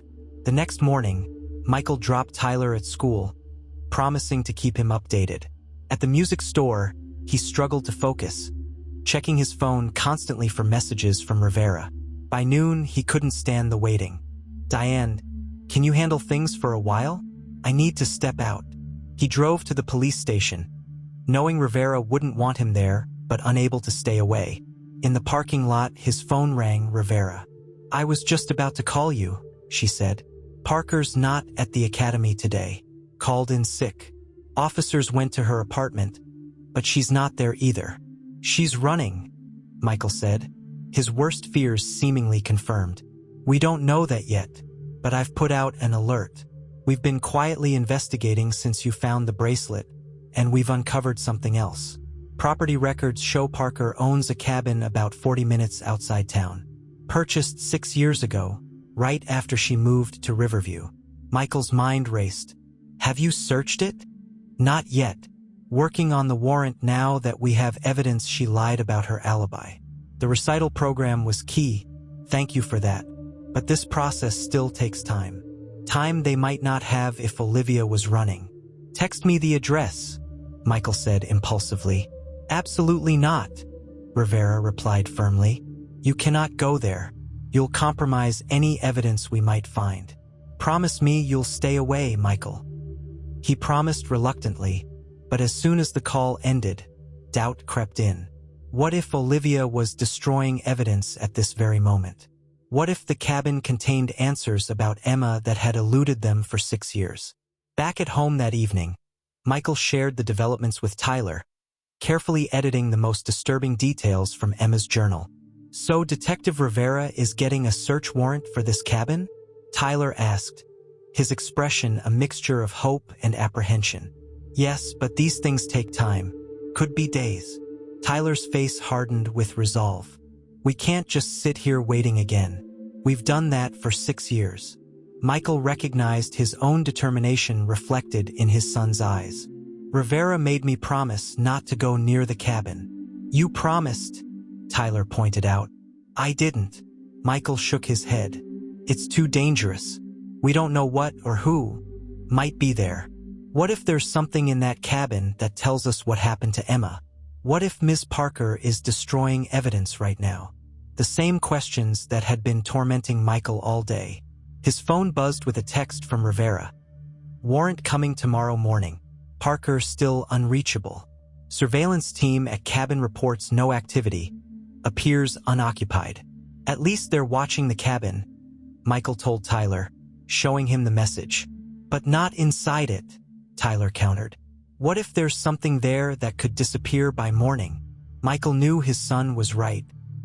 Speaker 1: The next morning, Michael dropped Tyler at school, promising to keep him updated. At the music store, he struggled to focus, checking his phone constantly for messages from Rivera. By noon, he couldn't stand the waiting. Diane, can you handle things for a while? I need to step out. He drove to the police station, knowing Rivera wouldn't want him there, but unable to stay away. In the parking lot, his phone rang. Rivera. I was just about to call you, she said. Parker's not at the academy today. Called in sick. Officers went to her apartment, but she's not there either. She's running, Michael said, his worst fears seemingly confirmed. We don't know that yet, but I've put out an alert. We've been quietly investigating since you found the bracelet, and we've uncovered something else. Property records show Parker owns a cabin about 40 minutes outside town. Purchased 6 years ago, right after she moved to Riverview. Michael's mind raced. Have you searched it? Not yet. Working on the warrant now that we have evidence she lied about her alibi. The recital program was key, thank you for that. But this process still takes time. Time they might not have if Olivia was running. Text me the address, Michael said impulsively. Absolutely not, Rivera replied firmly. You cannot go there. You'll compromise any evidence we might find. Promise me you'll stay away, Michael. He promised reluctantly, but as soon as the call ended, doubt crept in. What if Olivia was destroying evidence at this very moment? What if the cabin contained answers about Emma that had eluded them for 6 years? Back at home that evening, Michael shared the developments with Tyler, carefully editing the most disturbing details from Emma's journal. So Detective Rivera is getting a search warrant for this cabin? Tyler asked, his expression a mixture of hope and apprehension. Yes, but these things take time. Could be days. Tyler's face hardened with resolve. We can't just sit here waiting again. We've done that for 6 years. Michael recognized his own determination reflected in his son's eyes. Rivera made me promise not to go near the cabin. You promised, Tyler pointed out. I didn't. Michael shook his head. It's too dangerous. We don't know what or who might be there. What if there's something in that cabin that tells us what happened to Emma? What if Ms. Parker is destroying evidence right now? The same questions that had been tormenting Michael all day. His phone buzzed with a text from Rivera. Warrant coming tomorrow morning. Parker still unreachable. Surveillance team at cabin reports no activity. Appears unoccupied. At least they're watching the cabin, Michael told Tyler, showing him the message. But not inside it, Tyler countered. What if there's something there that could disappear by morning? Michael knew his son was right.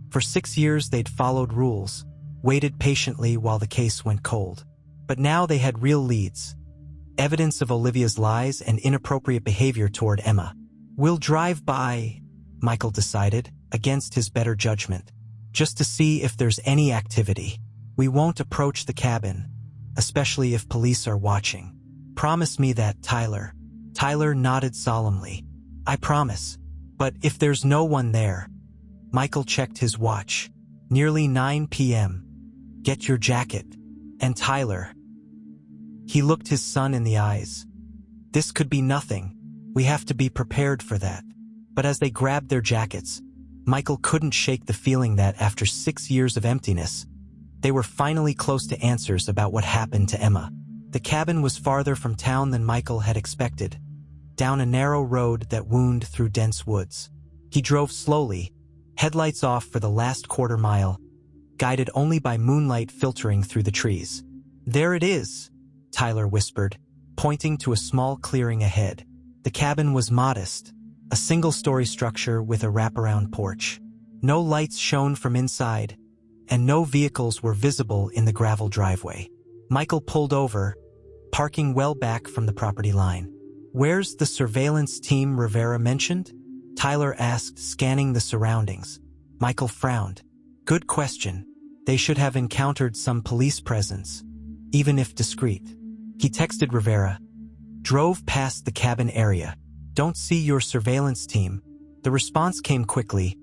Speaker 1: For 6 years they'd followed rules, waited patiently while the case went cold. But now they had real leads. Evidence of Olivia's lies and inappropriate behavior toward Emma. We'll drive by, Michael decided, against his better judgment, just to see if there's any activity. We won't approach the cabin, especially if police are watching. Promise me that, Tyler. Tyler nodded solemnly. I promise. But if there's no one there... Michael checked his watch. Nearly 9 p.m. Get your jacket. And Tyler... He looked his son in the eyes. This could be nothing. We have to be prepared for that. But as they grabbed their jackets, Michael couldn't shake the feeling that after 6 years of emptiness, they were finally close to answers about what happened to Emma. The cabin was farther from town than Michael had expected, down a narrow road that wound through dense woods. He drove slowly, headlights off for the last quarter mile, guided only by moonlight filtering through the trees. There it is, Tyler whispered, pointing to a small clearing ahead. The cabin was modest, a single-story structure with a wraparound porch. No lights shone from inside, and no vehicles were visible in the gravel driveway. Michael pulled over, parking well back from the property line. Where's the surveillance team Rivera mentioned? Tyler asked, scanning the surroundings. Michael frowned. Good question. They should have encountered some police presence, even if discreet. He texted Rivera. Drove past the cabin area. Don't see your surveillance team. The response came quickly.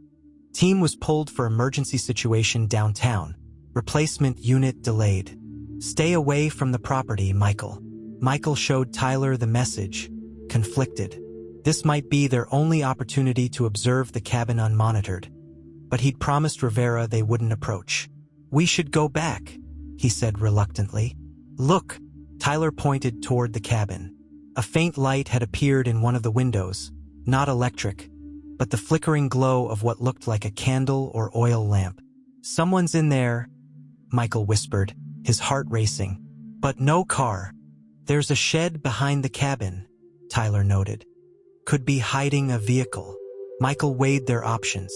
Speaker 1: Team was pulled for emergency situation downtown. Replacement unit delayed. Stay away from the property, Michael. Michael showed Tyler the message, conflicted. This might be their only opportunity to observe the cabin unmonitored, but he'd promised Rivera they wouldn't approach. We should go back, he said reluctantly. Look, Tyler pointed toward the cabin. A faint light had appeared in one of the windows, not electric, but the flickering glow of what looked like a candle or oil lamp. Someone's in there, Michael whispered, his heart racing. But no car. There's a shed behind the cabin, Tyler noted. Could be hiding a vehicle. Michael weighed their options.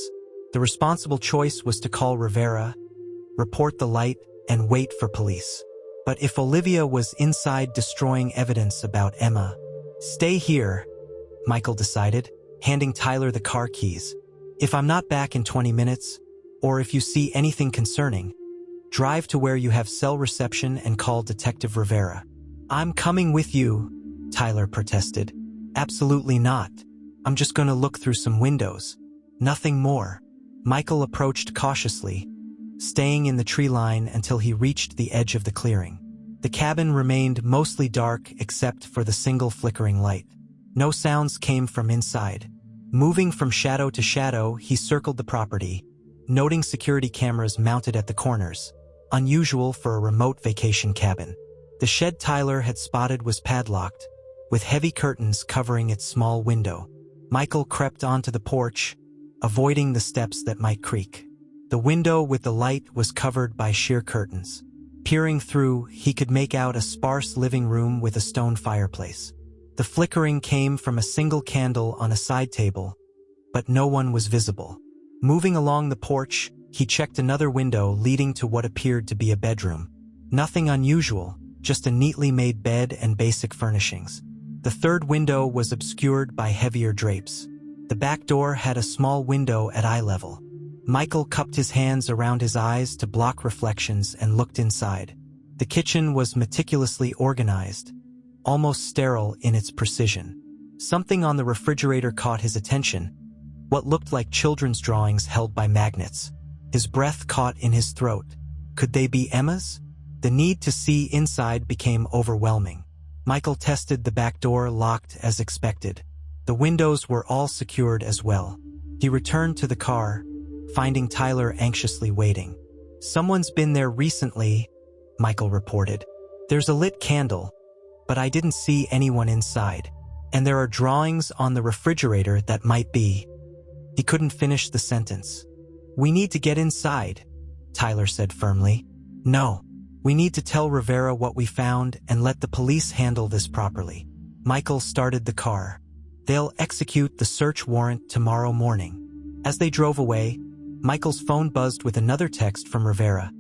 Speaker 1: The responsible choice was to call Rivera, report the light, and wait for police. But if Olivia was inside destroying evidence about Emma, stay here, Michael decided, handing Tyler the car keys. If I'm not back in 20 minutes, or if you see anything concerning, drive to where you have cell reception and call Detective Rivera. I'm coming with you, Tyler protested. Absolutely not. I'm just gonna look through some windows. Nothing more. Michael approached cautiously, staying in the tree line until he reached the edge of the clearing. The cabin remained mostly dark except for the single flickering light. No sounds came from inside. Moving from shadow to shadow, he circled the property, noting security cameras mounted at the corners, unusual for a remote vacation cabin. The shed Tyler had spotted was padlocked, with heavy curtains covering its small window. Michael crept onto the porch, avoiding the steps that might creak. The window with the light was covered by sheer curtains. Peering through, he could make out a sparse living room with a stone fireplace. The flickering came from a single candle on a side table, but no one was visible. Moving along the porch, he checked another window leading to what appeared to be a bedroom. Nothing unusual, just a neatly made bed and basic furnishings. The third window was obscured by heavier drapes. The back door had a small window at eye level. Michael cupped his hands around his eyes to block reflections and looked inside. The kitchen was meticulously organized, almost sterile in its precision. Something on the refrigerator caught his attention, what looked like children's drawings held by magnets. His breath caught in his throat. Could they be Emma's? The need to see inside became overwhelming. Michael tested the back door, locked as expected. The windows were all secured as well. He returned to the car, finding Tyler anxiously waiting. "Someone's been there recently," Michael reported. "There's a lit candle, but I didn't see anyone inside. And there are drawings on the refrigerator that might be." He couldn't finish the sentence. "We need to get inside," Tyler said firmly. "No. We need to tell Rivera what we found and let the police handle this properly." Michael started the car. "They'll execute the search warrant tomorrow morning." As they drove away, Michael's phone buzzed with another text from Rivera.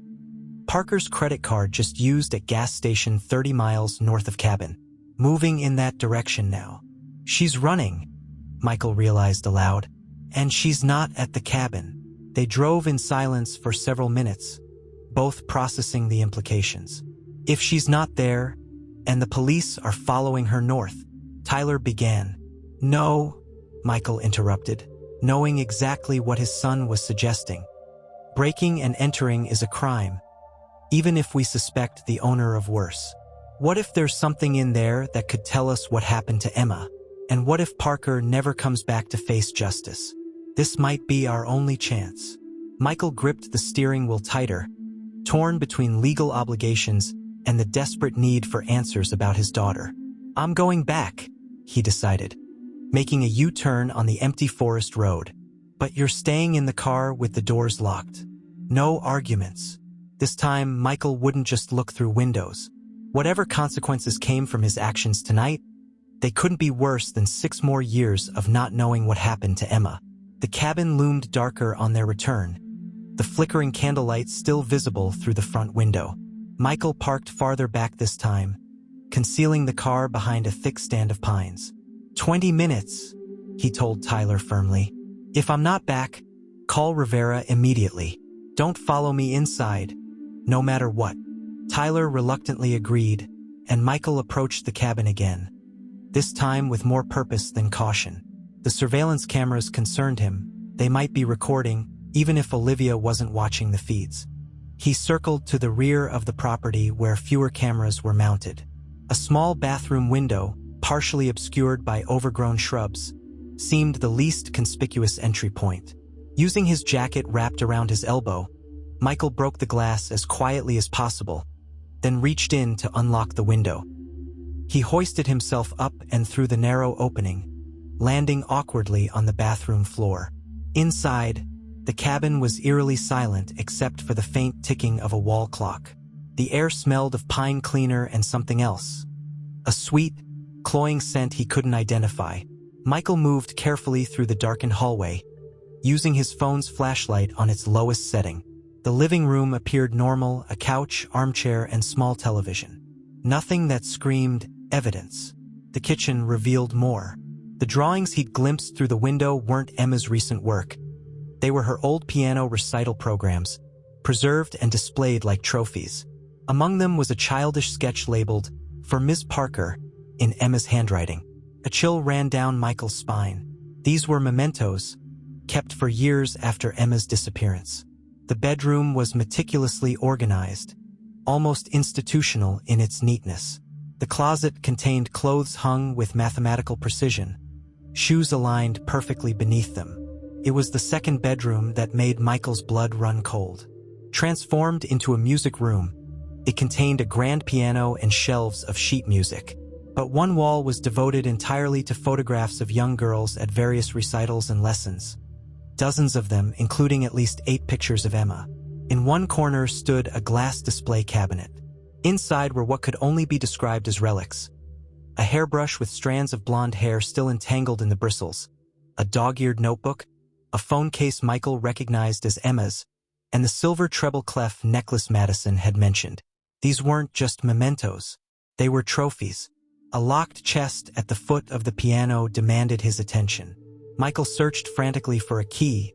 Speaker 1: "Parker's credit card just used at gas station 30 miles north of cabin. Moving in that direction now." "She's running," Michael realized aloud. "And she's not at the cabin." They drove in silence for several minutes, both processing the implications. "If she's not there, and the police are following her north," Tyler began. "No," Michael interrupted, knowing exactly what his son was suggesting. "Breaking and entering is a crime, even if we suspect the owner of worse. What if there's something in there that could tell us what happened to Emma? And what if Parker never comes back to face justice? This might be our only chance." Michael gripped the steering wheel tighter, torn between legal obligations and the desperate need for answers about his daughter. "I'm going back," he decided, making a U-turn on the empty forest road. "But you're staying in the car with the doors locked." No arguments. This time, Michael wouldn't just look through windows. Whatever consequences came from his actions tonight, they couldn't be worse than 6 more years of not knowing what happened to Emma. The cabin loomed darker on their return, the flickering candlelight still visible through the front window. Michael parked farther back this time, concealing the car behind a thick stand of pines. 20 minutes, he told Tyler firmly. "If I'm not back, call Rivera immediately. Don't follow me inside, no matter what." Tyler reluctantly agreed, and Michael approached the cabin again, this time with more purpose than caution. The surveillance cameras concerned him. They might be recording, even if Olivia wasn't watching the feeds. He circled to the rear of the property where fewer cameras were mounted. A small bathroom window, partially obscured by overgrown shrubs, seemed the least conspicuous entry point. Using his jacket wrapped around his elbow, Michael broke the glass as quietly as possible, then reached in to unlock the window. He hoisted himself up and through the narrow opening, landing awkwardly on the bathroom floor. Inside, the cabin was eerily silent except for the faint ticking of a wall clock. The air smelled of pine cleaner and something else, a sweet, cloying scent he couldn't identify. Michael moved carefully through the darkened hallway, using his phone's flashlight on its lowest setting. The living room appeared normal, a couch, armchair, and small television. Nothing that screamed evidence. The kitchen revealed more. The drawings he'd glimpsed through the window weren't Emma's recent work. They were her old piano recital programs, preserved and displayed like trophies. Among them was a childish sketch labeled, "For Ms. Parker," in Emma's handwriting. A chill ran down Michael's spine. These were mementos, kept for years after Emma's disappearance. The bedroom was meticulously organized, almost institutional in its neatness. The closet contained clothes hung with mathematical precision, shoes aligned perfectly beneath them. It was the second bedroom that made Michael's blood run cold. Transformed into a music room, it contained a grand piano and shelves of sheet music. But one wall was devoted entirely to photographs of young girls at various recitals and lessons. Dozens of them, including at least 8 pictures of Emma. In one corner stood a glass display cabinet. Inside were what could only be described as relics. A hairbrush with strands of blonde hair still entangled in the bristles, a dog-eared notebook, a phone case Michael recognized as Emma's, and the silver treble clef necklace Madison had mentioned. These weren't just mementos. They were trophies. A locked chest at the foot of the piano demanded his attention. Michael searched frantically for a key,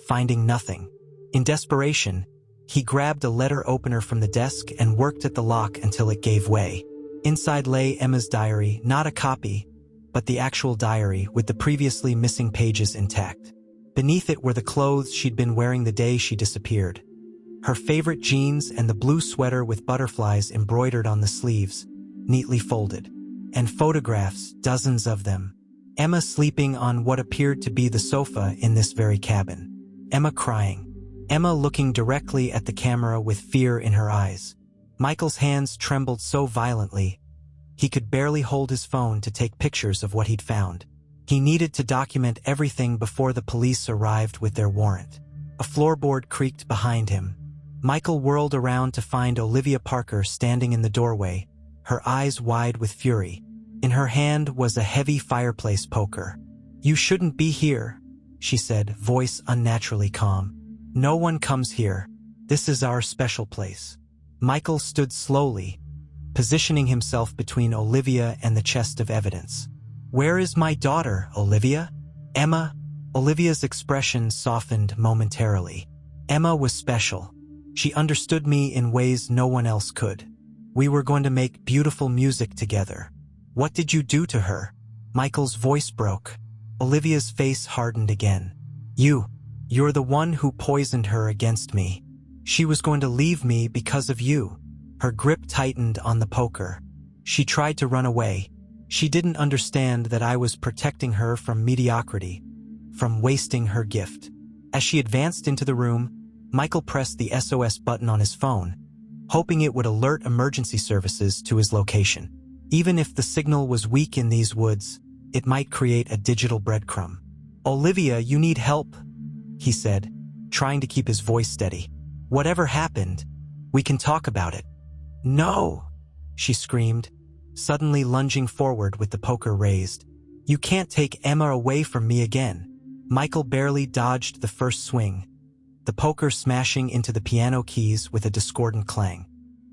Speaker 1: finding nothing. In desperation, he grabbed a letter opener from the desk and worked at the lock until it gave way. Inside lay Emma's diary, not a copy, but the actual diary with the previously missing pages intact. Beneath it were the clothes she'd been wearing the day she disappeared. Her favorite jeans and the blue sweater with butterflies embroidered on the sleeves, neatly folded. And photographs, dozens of them. Emma sleeping on what appeared to be the sofa in this very cabin. Emma crying. Emma looking directly at the camera with fear in her eyes. Michael's hands trembled so violently, he could barely hold his phone to take pictures of what he'd found. He needed to document everything before the police arrived with their warrant. A floorboard creaked behind him. Michael whirled around to find Olivia Parker standing in the doorway, her eyes wide with fury. In her hand was a heavy fireplace poker. "You shouldn't be here," she said, voice unnaturally calm. "No one comes here. This is our special place." Michael stood slowly, positioning himself between Olivia and the chest of evidence. "Where is my daughter, Olivia?" "Emma?" Olivia's expression softened momentarily. "Emma was special. She understood me in ways no one else could. We were going to make beautiful music together. What did you do to her?" Michael's voice broke. Olivia's face hardened again. You're the one who poisoned her against me. She was going to leave me because of you." Her grip tightened on the poker. She tried to run away. She didn't understand that I was protecting her from mediocrity, from wasting her gift. As she advanced into the room, Michael pressed the SOS button on his phone, hoping it would alert emergency services to his location. Even if the signal was weak in these woods, it might create a digital breadcrumb. "Olivia, you need help," he said, trying to keep his voice steady. "Whatever happened, we can talk about it." "No!" she screamed, suddenly lunging forward with the poker raised. "You can't take Emma away from me again." Michael barely dodged the first swing, the poker smashing into the piano keys with a discordant clang.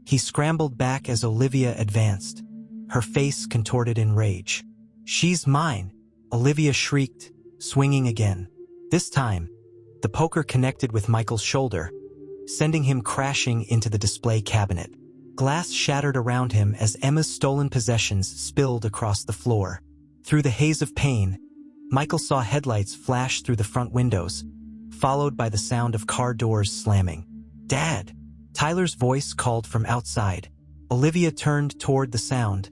Speaker 1: He scrambled back as Olivia advanced, her face contorted in rage. "She's mine!" Olivia shrieked, swinging again. This time, the poker connected with Michael's shoulder, sending him crashing into the display cabinet. Glass shattered around him as Emma's stolen possessions spilled across the floor. Through the haze of pain, Michael saw headlights flash through the front windows, followed by the sound of car doors slamming. "Dad!" Tyler's voice called from outside. Olivia turned toward the sound,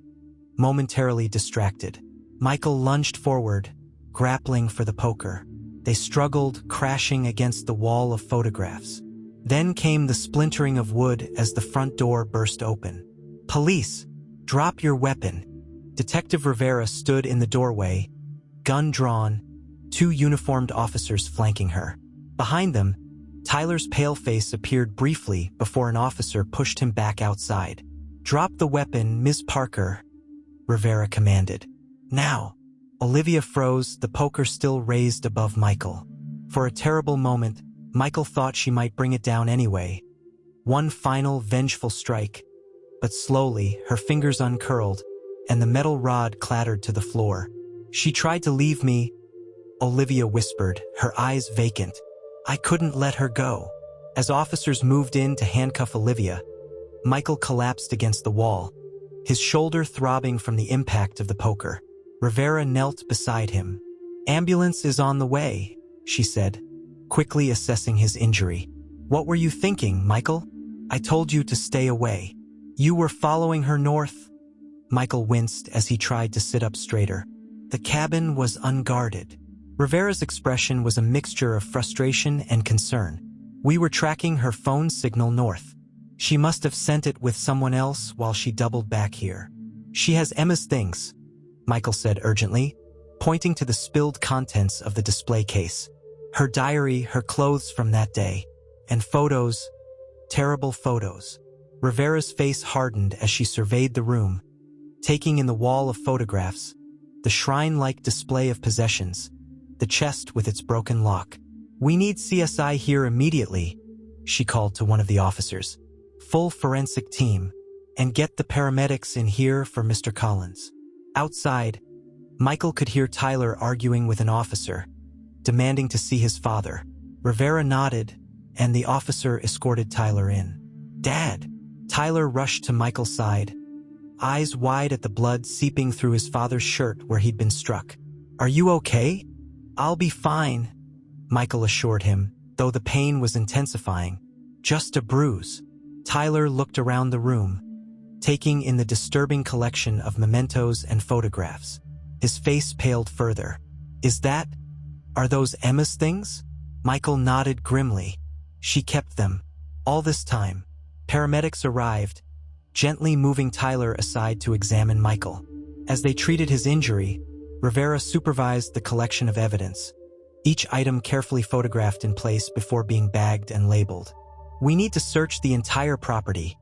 Speaker 1: momentarily distracted. Michael lunged forward, grappling for the poker. They struggled, crashing against the wall of photographs. Then came the splintering of wood as the front door burst open. "Police! Drop your weapon!" Detective Rivera stood in the doorway, gun drawn, 2 uniformed officers flanking her. Behind them, Tyler's pale face appeared briefly before an officer pushed him back outside. "Drop the weapon, Ms. Parker," Rivera commanded. "Now!" Olivia froze, the poker still raised above Michael. For a terrible moment, Michael thought she might bring it down anyway. One final, vengeful strike. But slowly, her fingers uncurled, and the metal rod clattered to the floor. "She tried to leave me," Olivia whispered, her eyes vacant. "I couldn't let her go." As officers moved in to handcuff Olivia, Michael collapsed against the wall, his shoulder throbbing from the impact of the poker. Rivera knelt beside him, "Ambulance is on the way," she said, quickly assessing his injury. "What were you thinking, Michael? I told you to stay away. You were following her north." Michael winced as he tried to sit up straighter. The cabin was unguarded. Rivera's expression was a mixture of frustration and concern. "We were tracking her phone signal north. She must have sent it with someone else while she doubled back here. She has Emma's things," Michael said urgently, pointing to the spilled contents of the display case. "Her diary, her clothes from that day, and photos, terrible photos." Rivera's face hardened as she surveyed the room, taking in the wall of photographs, the shrine-like display of possessions, the chest with its broken lock. "We need CSI here immediately," she called to one of the officers. "Full forensic team, and get the paramedics in here for Mr. Collins." Outside, Michael could hear Tyler arguing with an officer, demanding to see his father. Rivera nodded, and the officer escorted Tyler in. "Dad!" Tyler rushed to Michael's side, eyes wide at the blood seeping through his father's shirt where he'd been struck. "Are you okay?" "I'll be fine," Michael assured him, though the pain was intensifying. "Just a bruise." Tyler looked around the room, taking in the disturbing collection of mementos and photographs. His face paled further. Are those Emma's things?" Michael nodded grimly. "She kept them. All this time." Paramedics arrived, gently moving Tyler aside to examine Michael. As they treated his injury, Rivera supervised the collection of evidence, each item carefully photographed in place before being bagged and labeled. "We need to search the entire property,"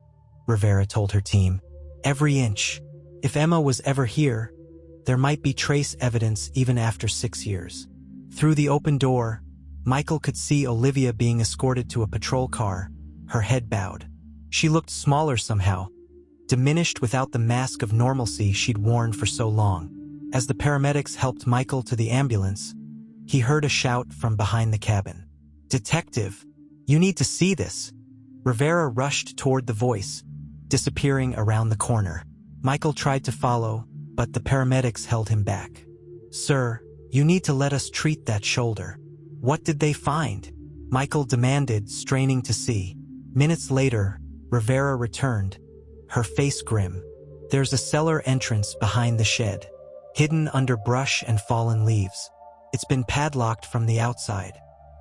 Speaker 1: Rivera told her team. "Every inch. If Emma was ever here, there might be trace evidence even after 6 years." Through the open door, Michael could see Olivia being escorted to a patrol car, her head bowed. She looked smaller somehow, diminished without the mask of normalcy she'd worn for so long. As the paramedics helped Michael to the ambulance, he heard a shout from behind the cabin. "Detective, you need to see this." Rivera rushed toward the voice, disappearing around the corner. Michael tried to follow, but the paramedics held him back. "Sir, you need to let us treat that shoulder." "What did they find?" Michael demanded, straining to see. Minutes later, Rivera returned, her face grim. "There's a cellar entrance behind the shed, hidden under brush and fallen leaves. It's been padlocked from the outside."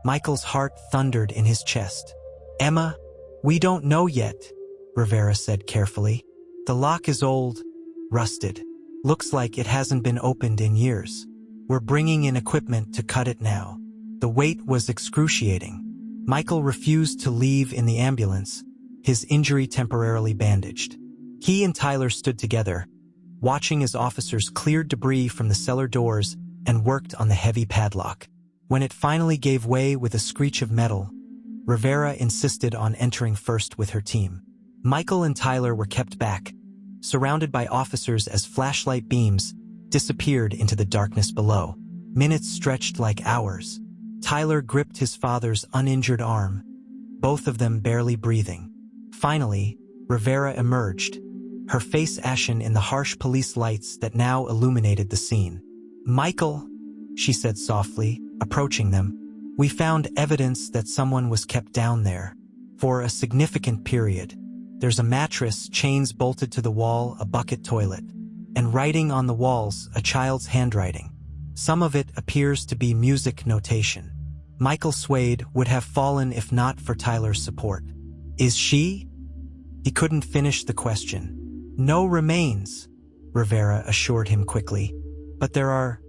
Speaker 1: Michael's heart thundered in his chest. "Emma? We don't know yet," Rivera said carefully. "The lock is old, rusted. Looks like it hasn't been opened in years. We're bringing in equipment to cut it now." The wait was excruciating. Michael refused to leave in the ambulance, his injury temporarily bandaged. He and Tyler stood together, watching as officers cleared debris from the cellar doors and worked on the heavy padlock. When it finally gave way with a screech of metal, Rivera insisted on entering first with her team. Michael and Tyler were kept back, surrounded by officers as flashlight beams disappeared into the darkness below. Minutes stretched like hours. Tyler gripped his father's uninjured arm, both of them barely breathing. Finally, Rivera emerged, her face ashen in the harsh police lights that now illuminated the scene. "Michael," she said softly, approaching them, "we found evidence that someone was kept down there for a significant period. There's a mattress, chains bolted to the wall, a bucket toilet, and writing on the walls, a child's handwriting. Some of it appears to be music notation." Michael swayed, would have fallen if not for Tyler's support. "Is she?" He couldn't finish the question. "No remains," Rivera assured him quickly, "but there are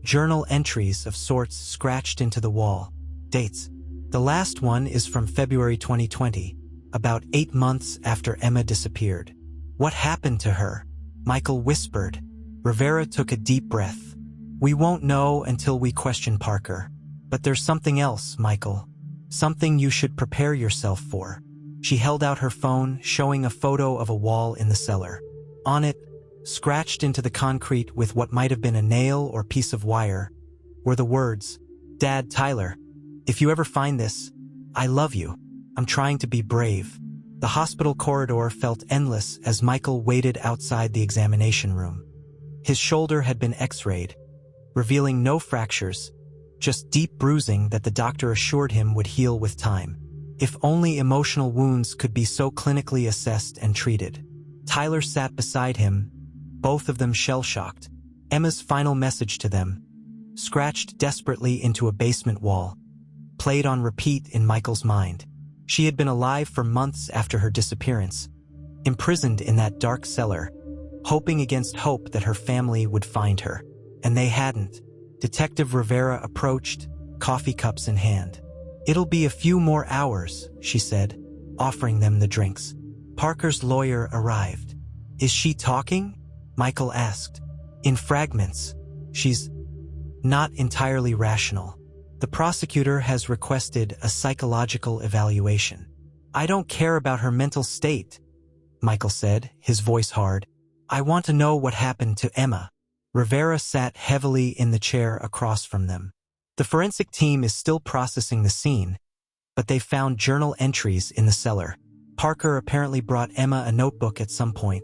Speaker 1: journal entries of sorts scratched into the wall. Dates. The last one is from February 2020, about 8 months after Emma disappeared." "What happened to her?" Michael whispered. Rivera took a deep breath. "We won't know until we question Parker. But there's something else, Michael. Something you should prepare yourself for." She held out her phone, showing a photo of a wall in the cellar. On it, scratched into the concrete with what might have been a nail or piece of wire, were the words, "Dad, Tyler, if you ever find this, I love you. I'm trying to be brave." The hospital corridor felt endless as Michael waited outside the examination room. His shoulder had been x-rayed, revealing no fractures, just deep bruising that the doctor assured him would heal with time. If only emotional wounds could be so clinically assessed and treated. Tyler sat beside him, both of them shell-shocked. Emma's final message to them, scratched desperately into a basement wall, played on repeat in Michael's mind. She had been alive for months after her disappearance, imprisoned in that dark cellar, hoping against hope that her family would find her. And they hadn't. Detective Rivera approached, coffee cups in hand. "It'll be a few more hours," she said, offering them the drinks. Parker's lawyer arrived. "Is she talking?" Michael asked. "In fragments. She's not entirely rational. The prosecutor has requested a psychological evaluation." "I don't care about her mental state," Michael said, his voice hard. "I want to know what happened to Emma." Rivera sat heavily in the chair across from them. "The forensic team is still processing the scene, but they found journal entries in the cellar. Parker apparently brought Emma a notebook at some point,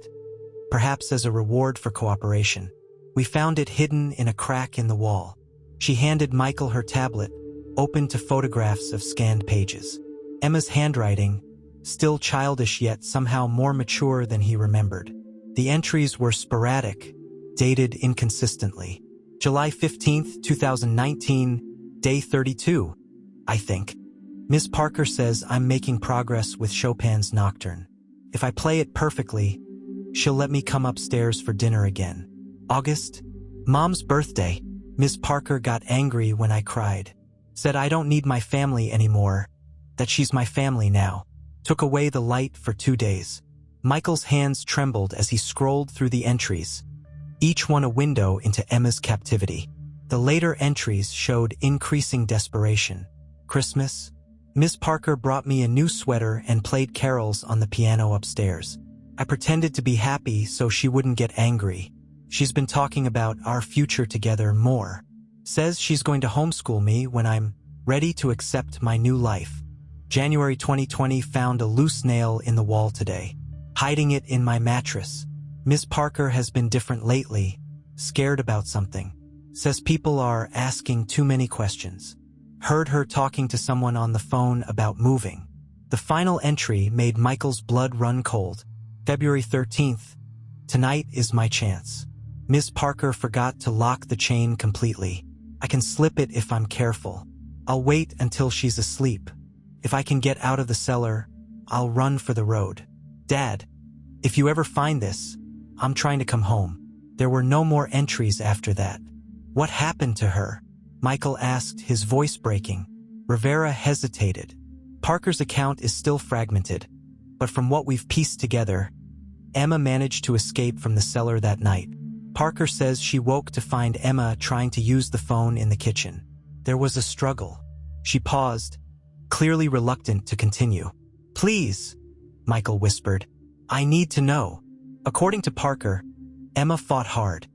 Speaker 1: perhaps as a reward for cooperation. We found it hidden in a crack in the wall." She handed Michael her tablet, open to photographs of scanned pages. Emma's handwriting, still childish yet somehow more mature than he remembered. The entries were sporadic, dated inconsistently. "July 15th, 2019, day 32, I think. Miss Parker says I'm making progress with Chopin's Nocturne. If I play it perfectly, she'll let me come upstairs for dinner again. August, Mom's birthday. Miss Parker got angry when I cried. Said I don't need my family anymore, that she's my family now. Took away the light for 2 days." Michael's hands trembled as he scrolled through the entries, each one a window into Emma's captivity. The later entries showed increasing desperation. "Christmas, Miss Parker brought me a new sweater and played carols on the piano upstairs. I pretended to be happy so she wouldn't get angry. She's been talking about our future together more. Says she's going to homeschool me when I'm ready to accept my new life. January 2020 found a loose nail in the wall today. Hiding it in my mattress. Miss Parker has been different lately, scared about something. Says people are asking too many questions. Heard her talking to someone on the phone about moving." The final entry made Michael's blood run cold. "February 13th. Tonight is my chance. Miss Parker forgot to lock the chain completely. I can slip it if I'm careful. I'll wait until she's asleep. If I can get out of the cellar, I'll run for the road. Dad, if you ever find this, I'm trying to come home." There were no more entries after that. "What happened to her?" Michael asked, his voice breaking. Rivera hesitated. "Parker's account is still fragmented, but from what we've pieced together, Emma managed to escape from the cellar that night. Parker says she woke to find Emma trying to use the phone in the kitchen. There was a struggle." She paused, clearly reluctant to continue. "Please," Michael whispered. "I need to know." According to Parker, Emma fought hard,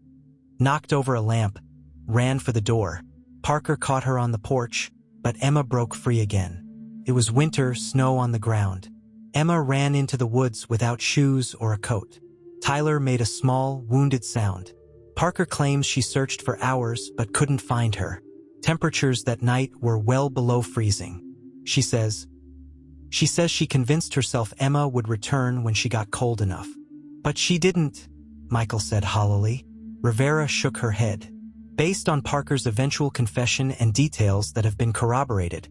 Speaker 1: knocked over a lamp, ran for the door. Parker caught her on the porch, but Emma broke free again. It was winter, snow on the ground. Emma ran into the woods without shoes or a coat. Tyler made a small, wounded sound. Parker claims she searched for hours but couldn't find her. Temperatures that night were well below freezing. She says she convinced herself Emma would return when she got cold enough. "But she didn't," Michael said hollowly. Rivera shook her head. "Based on Parker's eventual confession and details that have been corroborated,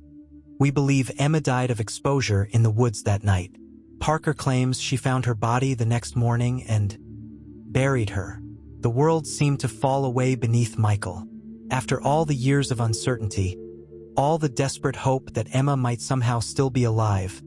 Speaker 1: we believe Emma died of exposure in the woods that night. Parker claims she found her body the next morning and buried her." The world seemed to fall away beneath Michael. After all the years of uncertainty, all the desperate hope that Emma might somehow still be alive,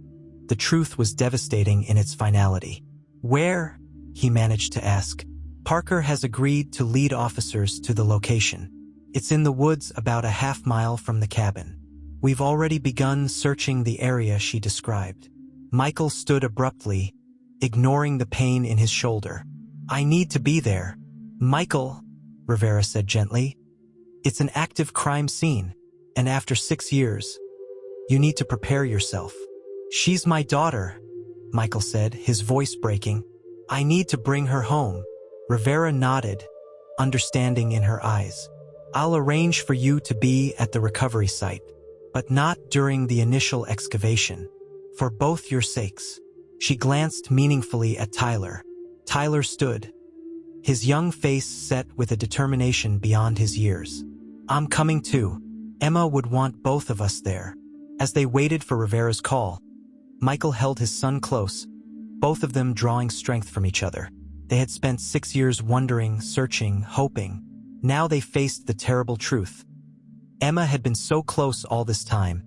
Speaker 1: the truth was devastating in its finality. "Where?" he managed to ask. Parker has agreed to lead officers to the location. It's in the woods about a half-mile from the cabin. We've already begun searching the area she described. Michael stood abruptly, ignoring the pain in his shoulder. "I need to be there." "Michael," Rivera said gently, "it's an active crime scene, and after 6 years, you need to prepare yourself." "She's my daughter," Michael said, his voice breaking. "I need to bring her home." Rivera nodded, understanding in her eyes. I'll arrange for you to be at the recovery site, but not during the initial excavation. For both your sakes." She glanced meaningfully at Tyler. Tyler stood, his young face set with a determination beyond his years. "I'm coming too. Emma would want both of us there." As they waited for Rivera's call, Michael held his son close, both of them drawing strength from each other. They had spent 6 years wondering, searching, hoping. Now they faced the terrible truth. Emma had been so close all this time,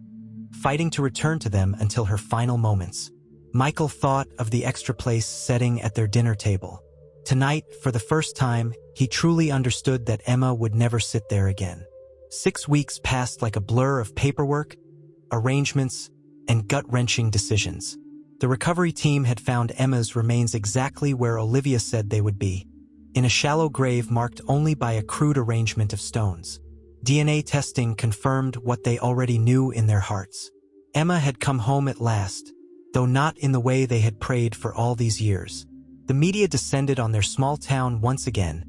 Speaker 1: fighting to return to them until her final moments. Michael thought of the extra place setting at their dinner table. Tonight, for the first time, he truly understood that Emma would never sit there again. 6 weeks passed like a blur of paperwork, arrangements, and gut-wrenching decisions. The recovery team had found Emma's remains exactly where Olivia said they would be, in a shallow grave marked only by a crude arrangement of stones. DNA testing confirmed what they already knew in their hearts. Emma had come home at last, though not in the way they had prayed for all these years. The media descended on their small town once again,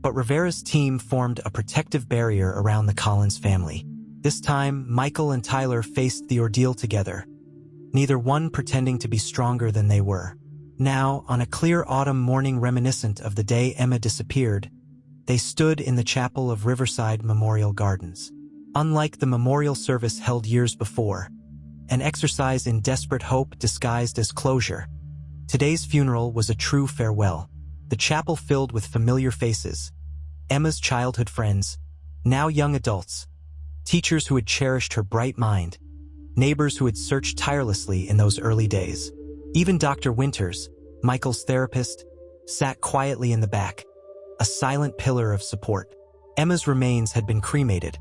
Speaker 1: but Rivera's team formed a protective barrier around the Collins family. This time, Michael and Tyler faced the ordeal together, neither one pretending to be stronger than they were. Now, on a clear autumn morning reminiscent of the day Emma disappeared, they stood in the chapel of Riverside Memorial Gardens. Unlike the memorial service held years before, an exercise in desperate hope disguised as closure, today's funeral was a true farewell. The chapel filled with familiar faces, Emma's childhood friends, now young adults, teachers who had cherished her bright mind, neighbors who had searched tirelessly in those early days. Even Dr. Winters, Michael's therapist, sat quietly in the back, a silent pillar of support. Emma's remains had been cremated,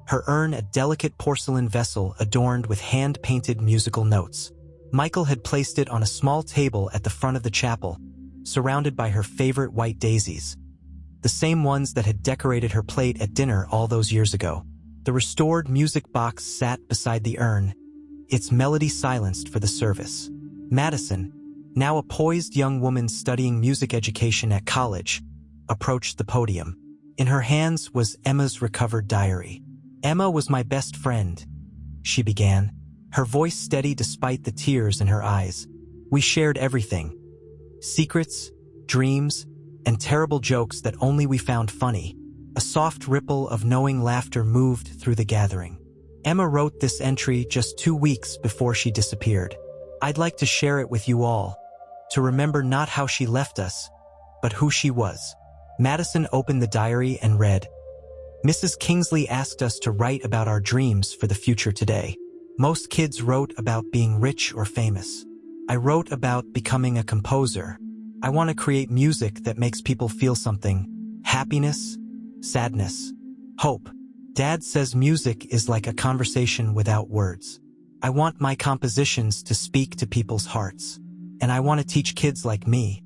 Speaker 1: her urn a delicate porcelain vessel adorned with hand-painted musical notes. Michael had placed it on a small table at the front of the chapel, surrounded by her favorite white daisies, the same ones that had decorated her plate at dinner all those years ago. The restored music box sat beside the urn, its melody silenced for the service. Madison, now a poised young woman studying music education at college, approached the podium. In her hands was Emma's recovered diary. "Emma was my best friend," she began, her voice steady despite the tears in her eyes. "We shared everything. Secrets, dreams, and terrible jokes that only we found funny." A soft ripple of knowing laughter moved through the gathering. Emma wrote this entry just 2 weeks before she disappeared. "I'd like to share it with you all, to remember not how she left us, but who she was." Madison opened the diary and read, "Mrs. Kingsley asked us to write about our dreams for the future today. Most kids wrote about being rich or famous. I wrote about becoming a composer. I want to create music that makes people feel something. Happiness, sadness, hope. Dad says music is like a conversation without words. I want my compositions to speak to people's hearts. And I want to teach kids like me,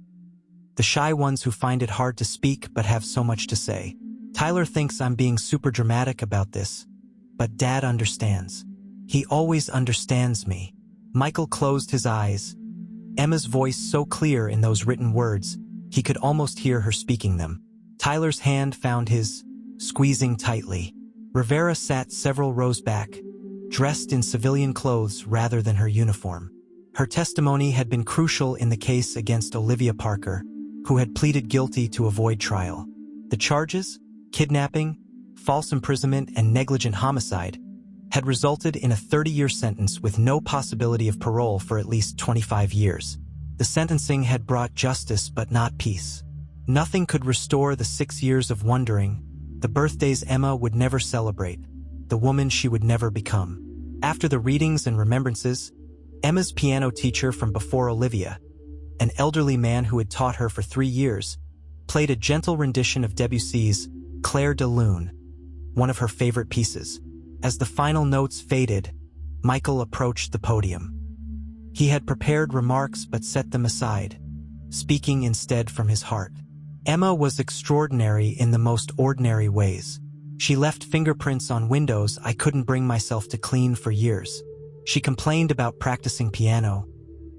Speaker 1: the shy ones who find it hard to speak but have so much to say. Tyler thinks I'm being super dramatic about this, but Dad understands. He always understands me." Michael closed his eyes, Emma's voice so clear in those written words, he could almost hear her speaking them. Tyler's hand found his, squeezing tightly. Rivera sat several rows back, dressed in civilian clothes rather than her uniform. Her testimony had been crucial in the case against Olivia Parker, who had pleaded guilty to avoid trial. The charges, kidnapping, false imprisonment, and negligent homicide, had resulted in a 30-year sentence with no possibility of parole for at least 25 years. The sentencing had brought justice but not peace. Nothing could restore the 6 years of wondering, the birthdays Emma would never celebrate, the woman she would never become. After the readings and remembrances, Emma's piano teacher from before Olivia, an elderly man who had taught her for 3 years, played a gentle rendition of Debussy's Clair de Lune, one of her favorite pieces. As the final notes faded, Michael approached the podium. He had prepared remarks but set them aside, speaking instead from his heart. Emma was extraordinary in the most ordinary ways. She left fingerprints on windows I couldn't bring myself to clean for years. She complained about practicing piano,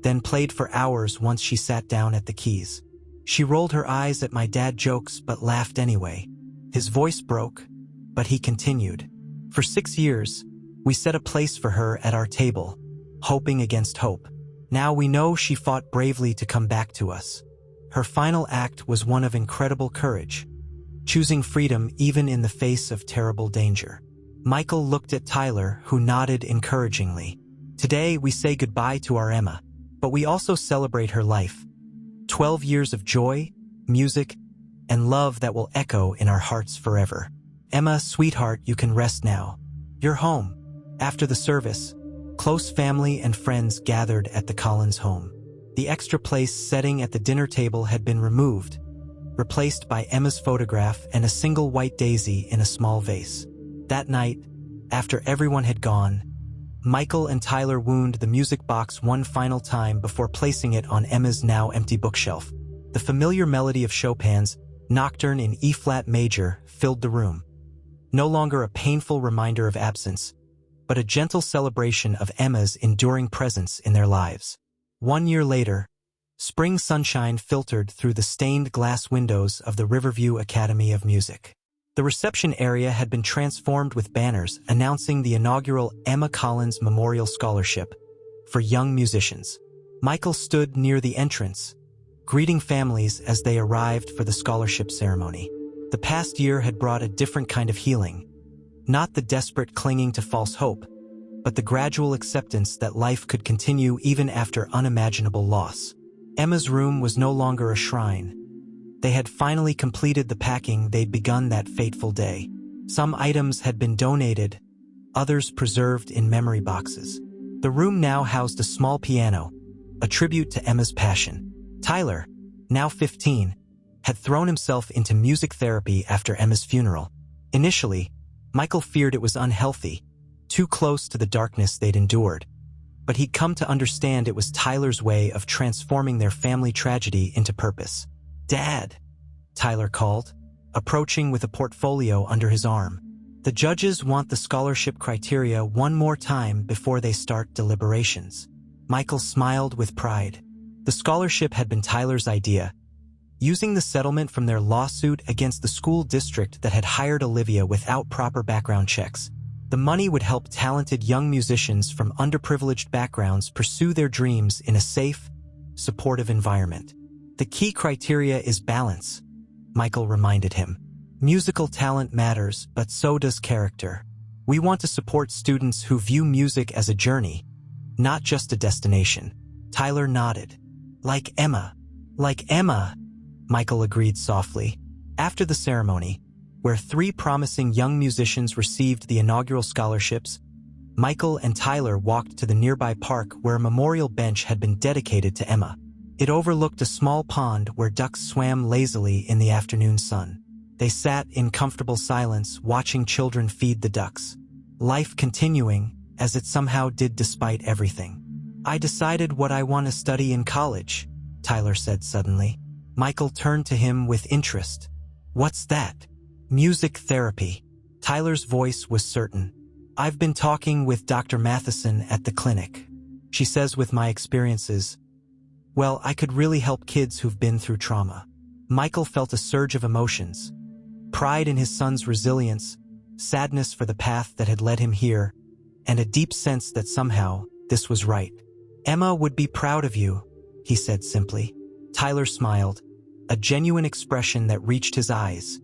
Speaker 1: then played for hours once she sat down at the keys. She rolled her eyes at my dad jokes but laughed anyway. His voice broke, but he continued. For 6 years, we set a place for her at our table, hoping against hope. Now we know she fought bravely to come back to us. Her final act was one of incredible courage, choosing freedom even in the face of terrible danger. Michael looked at Tyler, who nodded encouragingly. Today, we say goodbye to our Emma, but we also celebrate her life. 12 years of joy, music, and love that will echo in our hearts forever. Emma, sweetheart, you can rest now. You're home. After the service, close family and friends gathered at the Collins home. The extra place setting at the dinner table had been removed, replaced by Emma's photograph and a single white daisy in a small vase. That night, after everyone had gone, Michael and Tyler wound the music box one final time before placing it on Emma's now empty bookshelf. The familiar melody of Chopin's Nocturne in E-flat major filled the room. No longer a painful reminder of absence, but a gentle celebration of Emma's enduring presence in their lives. 1 year later, spring sunshine filtered through the stained glass windows of the Riverview Academy of Music. The reception area had been transformed with banners announcing the inaugural Emma Collins Memorial Scholarship for young musicians. Michael stood near the entrance, greeting families as they arrived for the scholarship ceremony. The past year had brought a different kind of healing, not the desperate clinging to false hope, but the gradual acceptance that life could continue even after unimaginable loss. Emma's room was no longer a shrine. They had finally completed the packing they'd begun that fateful day. Some items had been donated, others preserved in memory boxes. The room now housed a small piano, a tribute to Emma's passion. Tyler, now 15, had thrown himself into music therapy after Emma's funeral. Initially, Michael feared it was unhealthy, too close to the darkness they'd endured. But he'd come to understand it was Tyler's way of transforming their family tragedy into purpose. "Dad," Tyler called, approaching with a portfolio under his arm. "The judges want the scholarship criteria one more time before they start deliberations." Michael smiled with pride. The scholarship had been Tyler's idea, using the settlement from their lawsuit against the school district that had hired Olivia without proper background checks. The money would help talented young musicians from underprivileged backgrounds pursue their dreams in a safe, supportive environment. "The key criteria is balance," Michael reminded him. "Musical talent matters, but so does character. We want to support students who view music as a journey, not just a destination." Tyler nodded. "Like Emma." "Like Emma," Michael agreed softly. After the ceremony, where 3 promising young musicians received the inaugural scholarships, Michael and Tyler walked to the nearby park where a memorial bench had been dedicated to Emma. It overlooked a small pond where ducks swam lazily in the afternoon sun. They sat in comfortable silence, watching children feed the ducks. Life continuing, as it somehow did despite everything. "I decided what I want to study in college," Tyler said suddenly. Michael turned to him with interest. "What's that?" "Music therapy." Tyler's voice was certain. "I've been talking with Dr. Matheson at the clinic. She says with my experiences, well, I could really help kids who've been through trauma." Michael felt a surge of emotions. Pride in his son's resilience, sadness for the path that had led him here, and a deep sense that somehow this was right. "Emma would be proud of you," he said simply. Tyler smiled, a genuine expression that reached his eyes,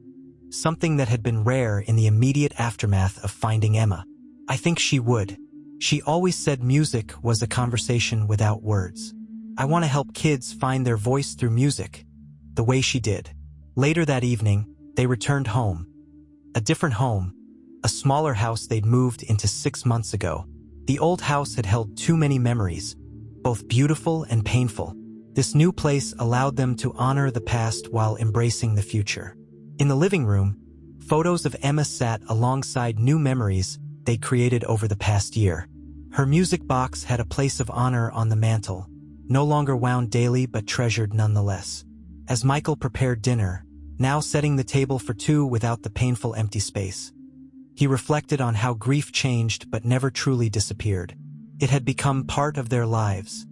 Speaker 1: something that had been rare in the immediate aftermath of finding Emma. "I think she would. She always said music was a conversation without words. I want to help kids find their voice through music, the way she did." Later that evening, they returned home. A different home, a smaller house they'd moved into 6 months ago. The old house had held too many memories, both beautiful and painful. This new place allowed them to honor the past while embracing the future. In the living room, photos of Emma sat alongside new memories they'd created over the past year. Her music box had a place of honor on the mantle, no longer wound daily but treasured nonetheless. As Michael prepared dinner, now setting the table for 2 without the painful empty space, he reflected on how grief changed but never truly disappeared. It had become part of their lives,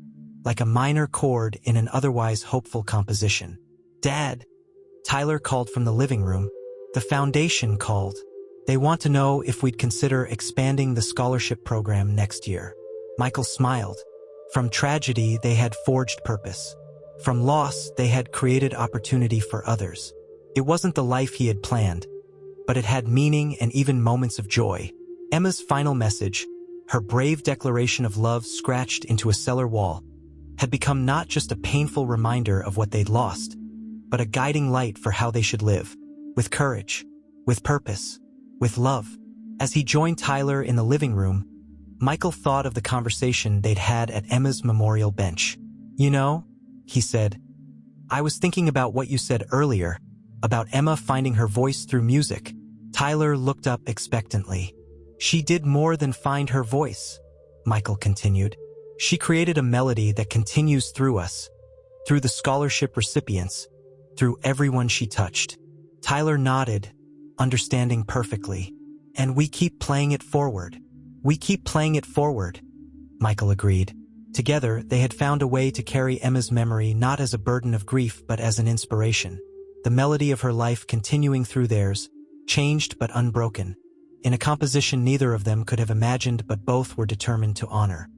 Speaker 1: like a minor chord in an otherwise hopeful composition. "Dad," Tyler called from the living room. "The foundation called." They want to know if we'd consider expanding the scholarship program next year. Michael smiled. From tragedy, they had forged purpose. From loss, they had created opportunity for others. It wasn't the life he had planned, but it had meaning and even moments of joy. Emma's final message, her brave declaration of love scratched into a cellar wall, had become not just a painful reminder of what they'd lost, but a guiding light for how they should live, with courage, with purpose, with love. As he joined Tyler in the living room, Michael thought of the conversation they'd had at Emma's memorial bench. "You know," he said, "I was thinking about what you said earlier, about Emma finding her voice through music." Tyler looked up expectantly. "She did more than find her voice," Michael continued. "She created a melody that continues through us, through the scholarship recipients, through everyone she touched." Tyler nodded, understanding perfectly. "And we keep playing it forward. We keep playing it forward," Michael agreed. Together, they had found a way to carry Emma's memory not as a burden of grief but as an inspiration. The melody of her life continuing through theirs, changed but unbroken, in a composition neither of them could have imagined but both were determined to honor.